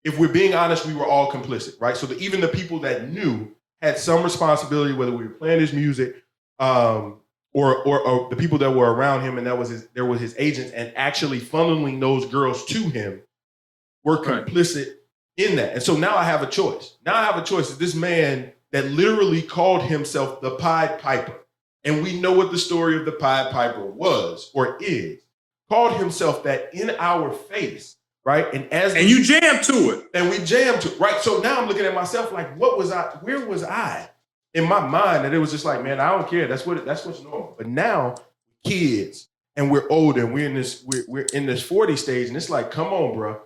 If we're being honest, we were all complicit, right? So even the people that knew had some responsibility, whether we were playing his music, or the people that were around him, and there was his agents, and actually funneling those girls to him, were complicit in that. And so now I have a choice. Is this man that literally called himself the Pied Piper, and we know what the story of the Pied Piper was or is, called himself that in our face, right? And you jammed to it. And we jammed to it, right? So now I'm looking at myself like, where was I in my mind, that it was just like, man, I don't care. That's what's normal. But now, kids, and we're older, and we're in this 40 stage, and it's like, come on, bro.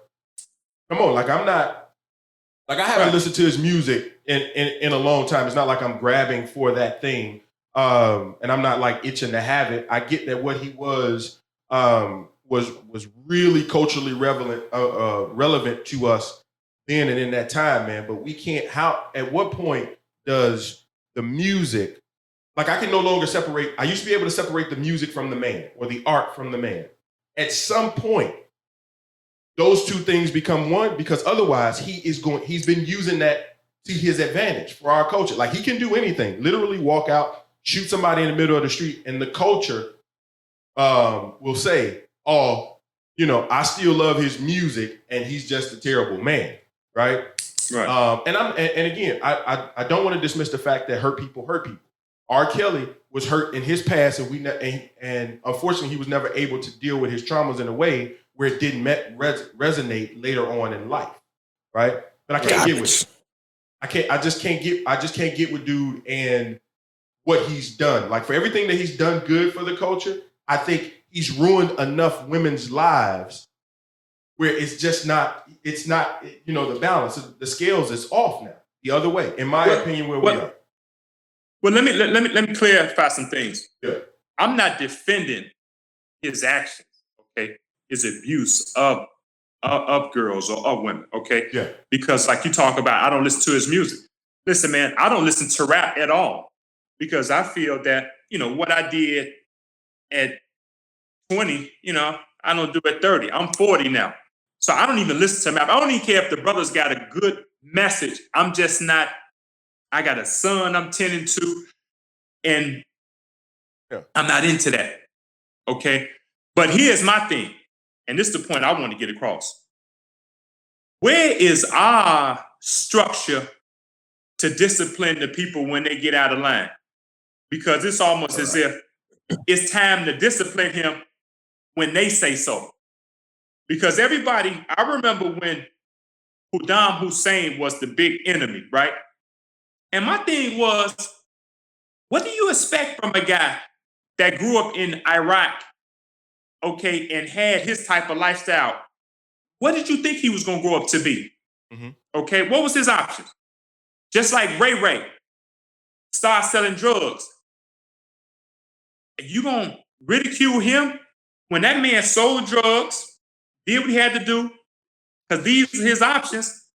Come on. Like, I haven't listened to his music in a long time. It's not like I'm grabbing for that thing. And I'm not like itching to have it. I get that what he was really culturally relevant to us then and in that time, man. But we can't, at what point does the music, like, I can no longer separate, I used to be able to separate the music from the man, or the art from the man. At some point, those two things become one, because otherwise he's been using that to his advantage for our culture. Like, he can do anything, literally walk out, shoot somebody in the middle of the street, and the culture will say, oh, I still love his music, and he's just a terrible man, right? Right. And again, I don't want to dismiss the fact that hurt people. R. Kelly was hurt in his past, and unfortunately, he was never able to deal with his traumas in a way where it didn't resonate later on in life, right? But I can't get with it. I just can't get with dude and what he's done. Like, for everything that he's done good for the culture, I think he's ruined enough women's lives where it's not, the balance, the scales is off now, the other way, in my opinion, where we are. Well, let me clarify some things. Yeah. I'm not defending his actions, okay? His abuse of girls or of women, okay? Yeah. Because, like you talk about, I don't listen to his music. Listen, man, I don't listen to rap at all, because I feel that, what I did at 20, I don't do at 30. I'm 40 now. So I don't even listen to rap. I don't even care if the brother's got a good message. I'm just not, I got a son I'm tending to, and I'm not into that, okay? But here's my thing, and this is the point I want to get across. Where is our structure to discipline the people when they get out of line? Because it's almost as if it's time to discipline him when they say so. Because everybody, I remember when Saddam Hussein was the big enemy, right? And my thing was, what do you expect from a guy that grew up in Iraq, okay, and had his type of lifestyle? What did you think he was going to grow up to be? Mm-hmm. Okay, what was his option? Just like Ray, start selling drugs. You going to ridicule him when that man sold drugs, did what he had to do, because these are his options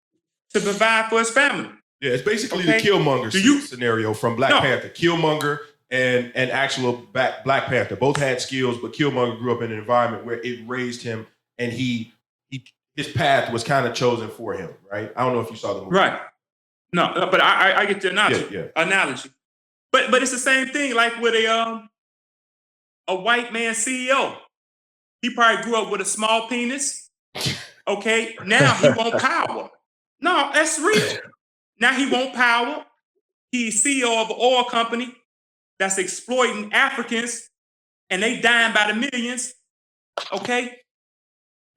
to provide for his family. Yeah, it's basically the Killmonger scenario from Black Panther. Killmonger and actual Black Panther both had skills, but Killmonger grew up in an environment where it raised him, and his his path was kind of chosen for him, right? I don't know if you saw the movie. Right. No, but I get the analogy. Yeah. Analogy. But it's the same thing like with a white man CEO. He probably grew up with a small penis. Okay, now he want power. No, that's real. Now he want power. He's CEO of an oil company that's exploiting Africans and they dying by the millions. Okay?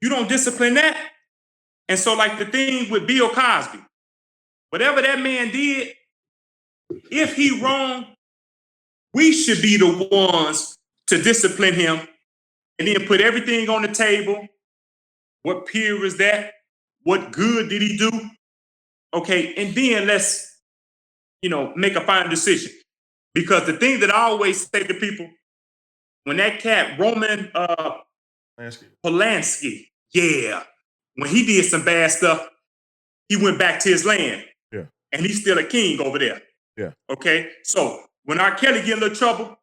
You don't discipline that. And so like the thing with Bill Cosby, whatever that man did, if he wrong, we should be the ones to discipline him and then put everything on the table. What peer is that? What good did he do? Okay, and then let's, make a final decision. Because the thing that I always say to people, when that cat, Roman Polanski, when he did some bad stuff, he went back to his land. Yeah. And he's still a king over there. Yeah. Okay, so when R. Kelly get in a little trouble,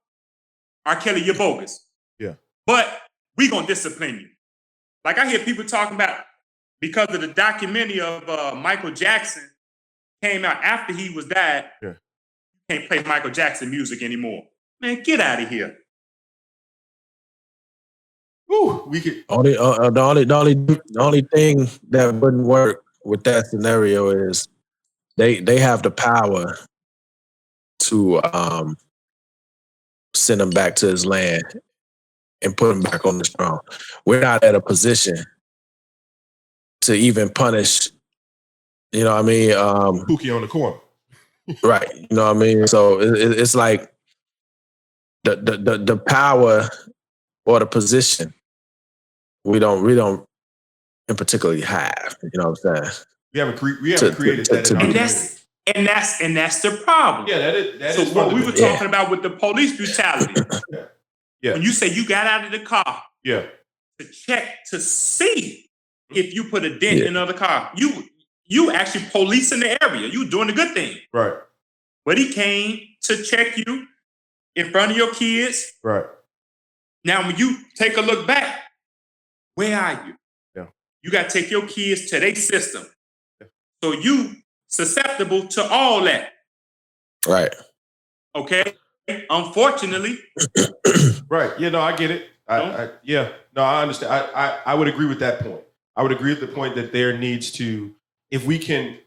R. Kelly, you're bogus. Yeah. But we gonna discipline you. Like I hear people talking about, because of the documentary of Michael Jackson came out after he was died, yeah. Can't play Michael Jackson music anymore. Man, get out of here. Ooh, we could. The only thing that wouldn't work with that scenario is they have the power to send him back to his land and put him back on the throne. We're not at a position to even punish, you know what I mean? Pookie on the corner. Right. You know what I mean? So it's like the power or the position we don't in particularly have. You know what I'm saying? We haven't created that. And that's the problem. Yeah, that so is what we were talking about with the police brutality. Yeah. When you say you got out of the car, to check to see if you put a dent in another car, you actually policing the area. You doing a good thing. Right. But he came to check you in front of your kids. Right. Now, when you take a look back, where are you? Yeah. You got to take your kids to their system. Yeah. So you susceptible to all that. Right. Okay. Unfortunately. Right. Yeah, no, I get it. I understand. I would agree with that point. I would agree with the point that there needs to, if we can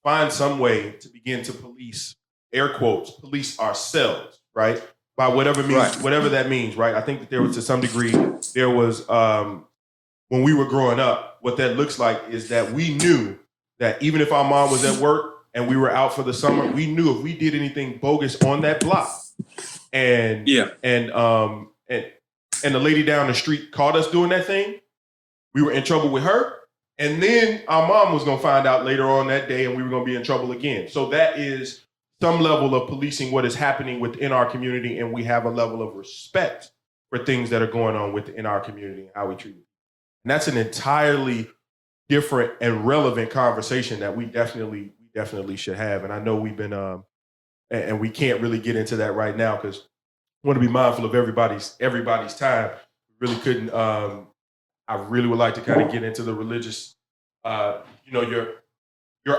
find some way to begin to police, air quotes, police ourselves, right? By whatever means, whatever that means, right? I think that there was, to some degree, there was, when we were growing up, what that looks like is that we knew that even if our mom was at work and we were out for the summer, we knew if we did anything bogus on that block and the lady down the street caught us doing that thing, we were in trouble with her. And then our mom was going to find out later on that day and we were going to be in trouble again. So that is some level of policing what is happening within our community, and we have a level of respect for things that are going on within our community and how we treat it. And that's an entirely different and relevant conversation that we definitely should have. And I know we've been, and we can't really get into that right now because I want to be mindful of everybody's time. Really couldn't. I really would like to kind of get into the religious, your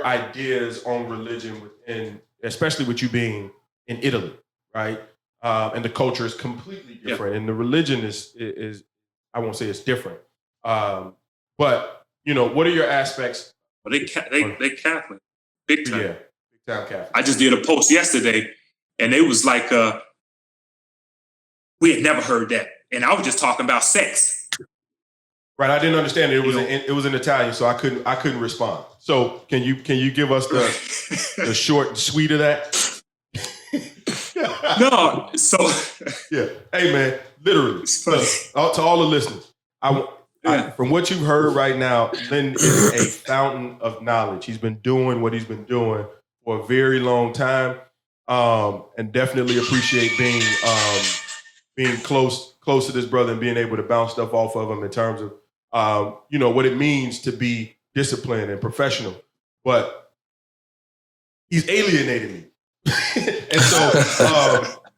ideas on religion within, especially with you being in Italy, right? And the culture is completely different, and the religion is I won't say it's different, but what are your aspects? Well, they Catholic, big time. Yeah, big time Catholic. I just did a post yesterday, and it was like, we had never heard that, and I was just talking about sex. Right, I didn't understand it. It was in Italian, so I couldn't respond. So can you give us the short and sweet of that? No, so yeah. Hey man, literally, to all the listeners, from what you've heard right now, Lynn is a fountain of knowledge. He's been doing what he's been doing for a very long time, and definitely appreciate being close to this brother and being able to bounce stuff off of him in terms of what it means to be disciplined and professional. But he's alienated me. And so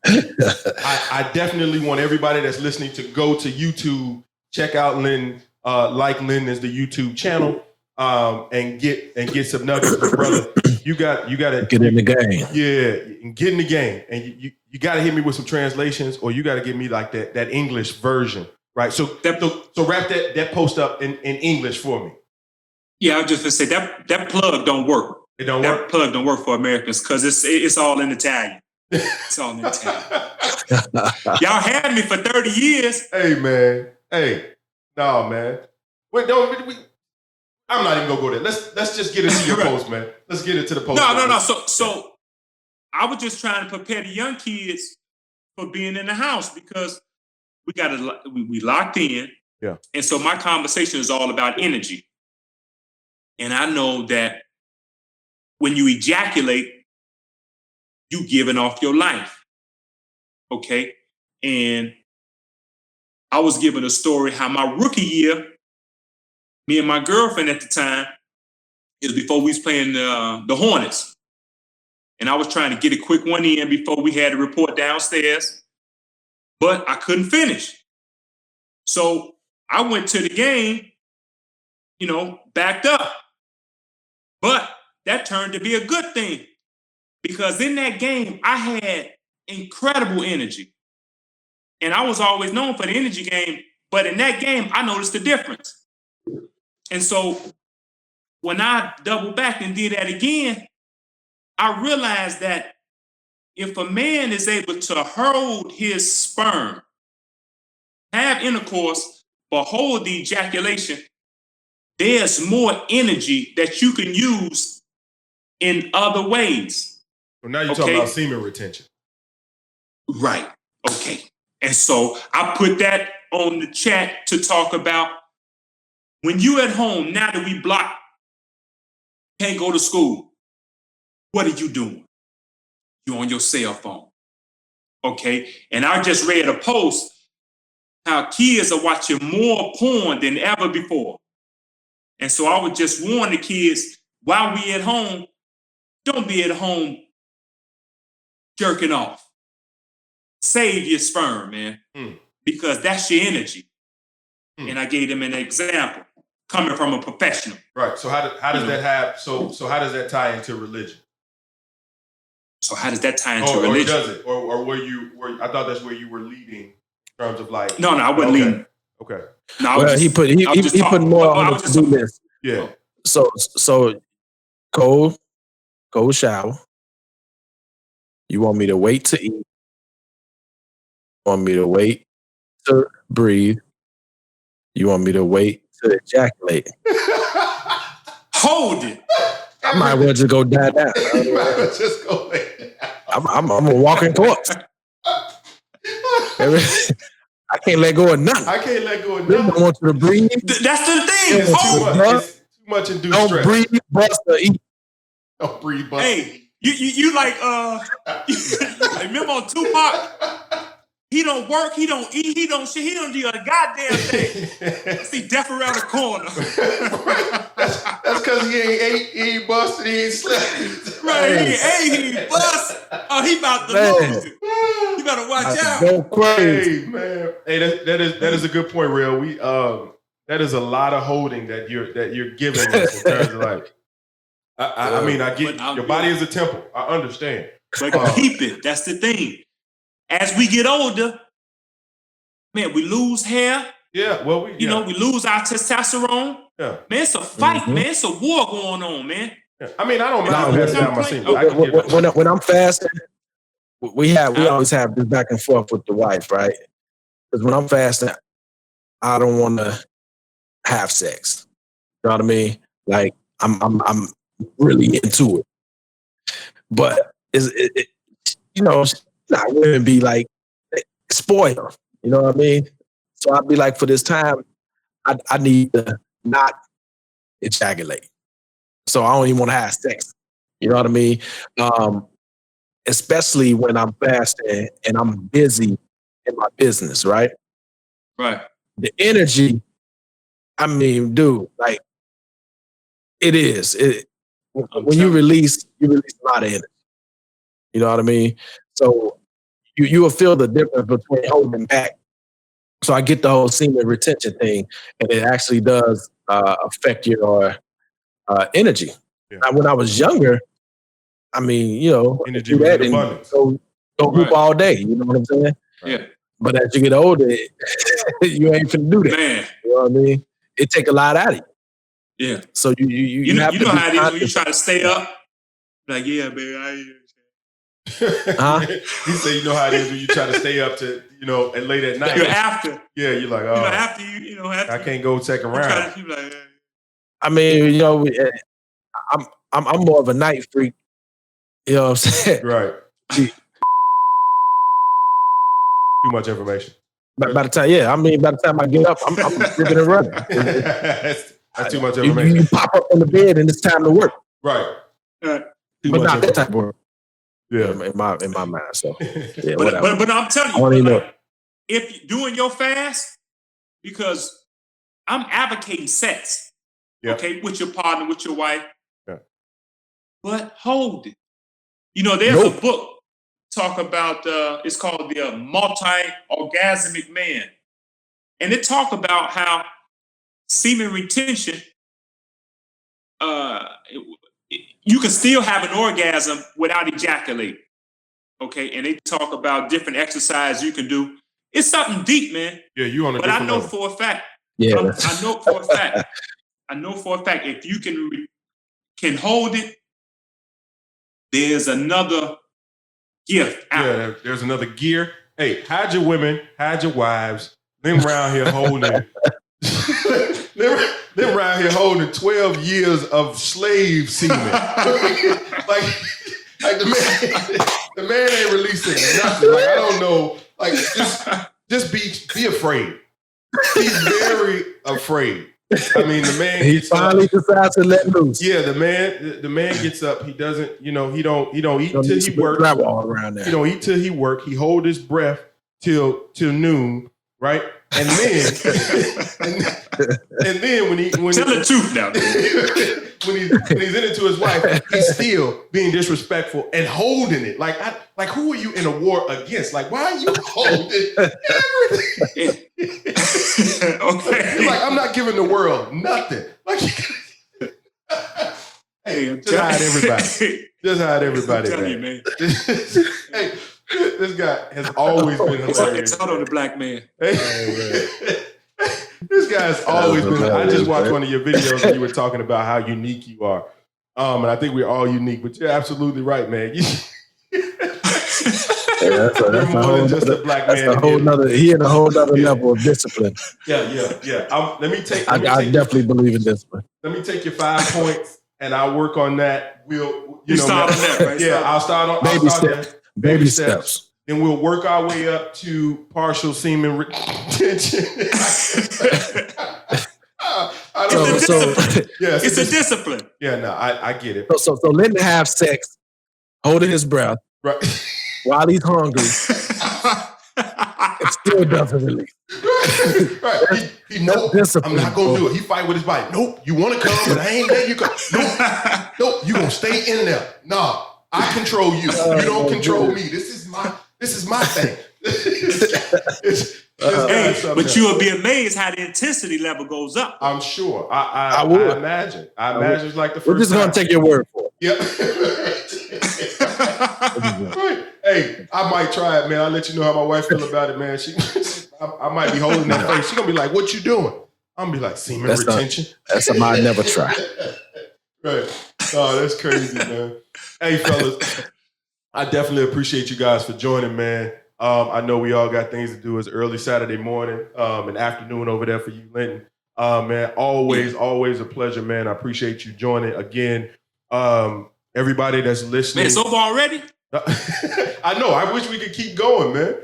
I definitely want everybody that's listening to go to YouTube, check out Lynn like Linton's the YouTube channel, and get some nuggets. But brother, you got to Get in the game. Yeah, get in the game, and you got to hit me with some translations, or you got to give me like that English version, right? So wrap that post up in English for me. Yeah, I was just gonna say that plug don't work. It don't that work. Plug don't work for Americans because it's all in Italian. It's all in Italian. Y'all had me for 30 years. Hey man, no man. Wait, I'm not even gonna go there. Let's just get into your post, man. Let's get into the post. No. So I was just trying to prepare the young kids for being in the house because we locked in. Yeah. And so my conversation is all about energy. And I know that when you ejaculate, you giving off your life. Okay. And I was given a story how my rookie year, me and my girlfriend at the time, it was before we was playing the Hornets. And I was trying to get a quick one in before we had to report downstairs, but I couldn't finish. So I went to the game, backed up. But that turned to be a good thing because in that game, I had incredible energy. And I was always known for the energy game, but in that game, I noticed the difference. And so when I doubled back and did that again, I realized that if a man is able to hold his sperm, have intercourse, but hold the ejaculation, there's more energy that you can use in other ways. So now you're talking about semen retention. Right. Okay. And so I put that on the chat to talk about when you at home, now that we blocked, can't go to school, what are you doing? You're on your cell phone. Okay. And I just read a post how kids are watching more porn than ever before. And so I would just warn the kids while we at home, don't be at home jerking off. Save your sperm, man, because that's your energy. And I gave them an example coming from a professional. Right. So how does that have? So how does that tie into religion? So how does that tie into religion? Or does it? Or were I thought that's where you were leading in terms of like. No, I wasn't leading. Okay. No, well, he put more on the to-do list. Yeah. So go shower. You want me to wait to eat? You want me to wait to breathe? You want me to wait to ejaculate? Hold it. I might well just go die down. You might well just go lay down. I'm a walking corpse. I can't let go of nothing. I can't let go of nothing. I want you to breathe. That's the thing. It's too much induced Don't stress. breathe, bust, or eat. Don't breathe, bust. Hey, you like remember on Tupac? He don't work, he don't eat, he don't shit, he don't do a goddamn thing. See death around the corner. That's because he ain't busted, he ain't slept. Right, he ain't bust. Oh, he about to lose it. You better watch out. Go crazy. Hey, man. Hey, that is a good point, Real. We that is a lot of holding that you're giving us in terms of like. I mean, I get your body is a temple. I understand. But keep it. That's the thing. As we get older, man, we lose hair. Yeah, well, we lose our testosterone. Yeah, man, it's a fight, man. It's a war going on, man. Yeah. I mean, I don't mind passing out my semen. When I'm fasting, we always have this back and forth with the wife, right? Because when I'm fasting, I don't want to have sex. You know what I mean? Like I'm really into it, but it not women be like spoiled. You know what I mean? So I'd be like, for this time, I need to not ejaculate. So I don't even want to have sex. You know what I mean? Especially when I'm fasting and I'm busy in my business, right? Right. The energy, I mean, dude, like it is. When you release a lot of energy. You know what I mean? So you will feel the difference between holding back. So I get the whole semen retention thing, and it actually does affect your energy. Yeah. Now, when I was younger, I mean, Energy do was that in and abundance. go hoop all day. You know what I'm saying? Yeah. But as you get older, you ain't finna do that. Man. You know what I mean? It take a lot out of you. Yeah. So you have to know be how it is when you conscious. try to stay up. Like, yeah, man, Huh? He said, you know how it is when you try to stay up to, and late at night. You're after. Yeah, you're like, oh, after after I can't go second round. I mean, I'm more of a night freak. You know what I'm saying? Right. Too much information. By the time I get up, I'm ripping and running. That's too much information. You pop up in the bed and it's time to work. Right. But not that type of work. Yeah. In my mind. So yeah, but I'm telling you, if you're doing your fast, because I'm advocating sex, okay, with your partner, with your wife, but hold it. There's a book talk about it's called the Multi-Orgasmic Man, and it talk about how semen retention, you can still have an orgasm without ejaculating. Okay, and they talk about different exercises you can do. It's something deep, man. Yeah, you on a but I different know level. for a fact. Yeah, I know for a fact. I know for a fact if you can hold it, there's another gift out. Yeah, there's another gear. Hey, hide your women, hide your wives. Them around here holding them around here holding 12 years of slave semen. like the man ain't releasing nothing. Like, I don't know. Like, just be afraid. He's very afraid. I mean, the man he finally decides to let loose. Yeah, the man gets up. He doesn't, he don't eat till he works. All around there. He don't eat till he work. He hold his breath till noon, right? And then and then when tell the truth now. when he's in it to his wife, he's still being disrespectful and holding it. Like who are you in a war against? Like, why are you holding everything? Okay. Like, I'm not giving the world nothing. Like, hey, just hide everybody. Just hide everybody, man. Hey, this guy has always been hilarious. It's on the black man. Hey, this guy's always been. I just watched one of your videos and you were talking about how unique you are. And I think we're all unique, but you're absolutely right, man. That's more than just a black man. He in a whole nother level of discipline. Yeah. Let me take. I definitely believe in discipline. Let me take your 5 points, and I'll work on that. You start on that, right? Yeah, I'll start on baby steps. Baby steps. Then we'll work our way up to partial semen retention. It's a discipline. Yeah, no, I get it. So Linton have sex, holding his breath, right, while he's hungry. It still doesn't release. Right. He nope, I'm not gonna do it. He fight with his body. Nope, you want to come, but I ain't letting you come. Nope, you gonna stay in there. Nah, I control you. You don't control me. This is my thing. But you will be amazed how the intensity level goes up. I'm sure. I imagine. I imagine it's like the first. We're just gonna take your word for it. Yep. Right. Hey, I might try it, man. I'll let you know how my wife feel about it, man. I might be holding that face. She's gonna be like, "What you doing?" I'm gonna be like, "Semen retention." That's something I never try. Right. Oh, that's crazy, man. Hey, fellas, I definitely appreciate you guys for joining, man. I know we all got things to do. It's early Saturday morning, and afternoon over there for you, Linton. Man, always a pleasure, man. I appreciate you joining again. Everybody that's listening. Man, it's over already? I know. I wish we could keep going, man.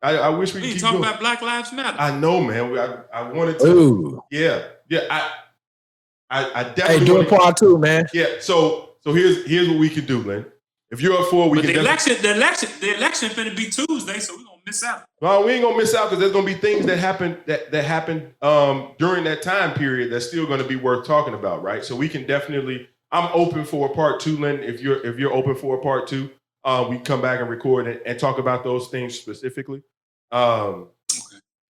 I wish we could keep going. Talking about Black Lives Matter. I know, man. I wanted to. Ooh. Yeah. I definitely. Hey, do a part 2, man. Yeah. So here's what we can do, man. If you're up for it, we can. The election finna be Tuesday, so we're gonna miss out. Well, we ain't gonna miss out because there's gonna be things that happen that happen during that time period that's still gonna be worth talking about, right? So we can definitely. I'm open for a part 2, Lynn. If you're open for a part 2, we come back and record and talk about those things specifically.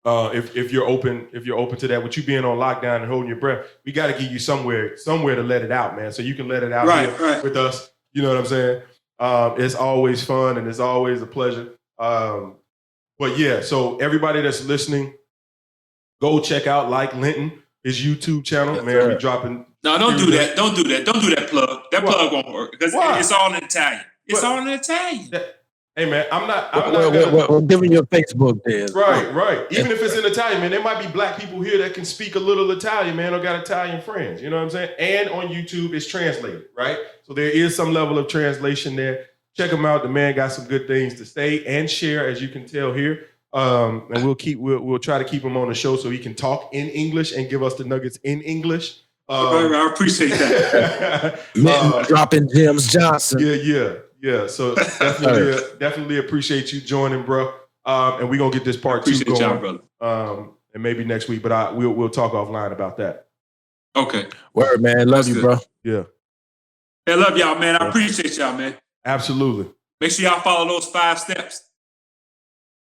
if you're open to that, with you being on lockdown and holding your breath, we got to give you somewhere to let it out, man. So you can let it out here with us. You know what I'm saying? It's always fun and it's always a pleasure. But yeah, so everybody that's listening, go check out Linton, his YouTube channel. Yes, man, sir. we dropping. No, don't do that. Don't do that. Don't do that plug. That What? plug won't work because Why? it's all in Italian. It's What? all in Italian. Hey man, I'm not We're giving you a Facebook then. Right. Even if it's in Italian, man, there might be black people here that can speak a little Italian, man, or got Italian friends. You know what I'm saying? And on YouTube, it's translated, right? So there is some level of translation there. Check him out. The man got some good things to say and share, as you can tell here. And we'll try to keep him on the show so he can talk in English and give us the nuggets in English. I appreciate that. Dropping James Johnson. Yeah. So definitely appreciate you joining, bro. And we're gonna get this part 2 going, y'all, brother. And maybe next week. But we'll talk offline about that. Okay. Word, man. Love you, bro. Yeah. I love y'all, man. I appreciate y'all, man. Absolutely. Make sure y'all follow those 5 steps.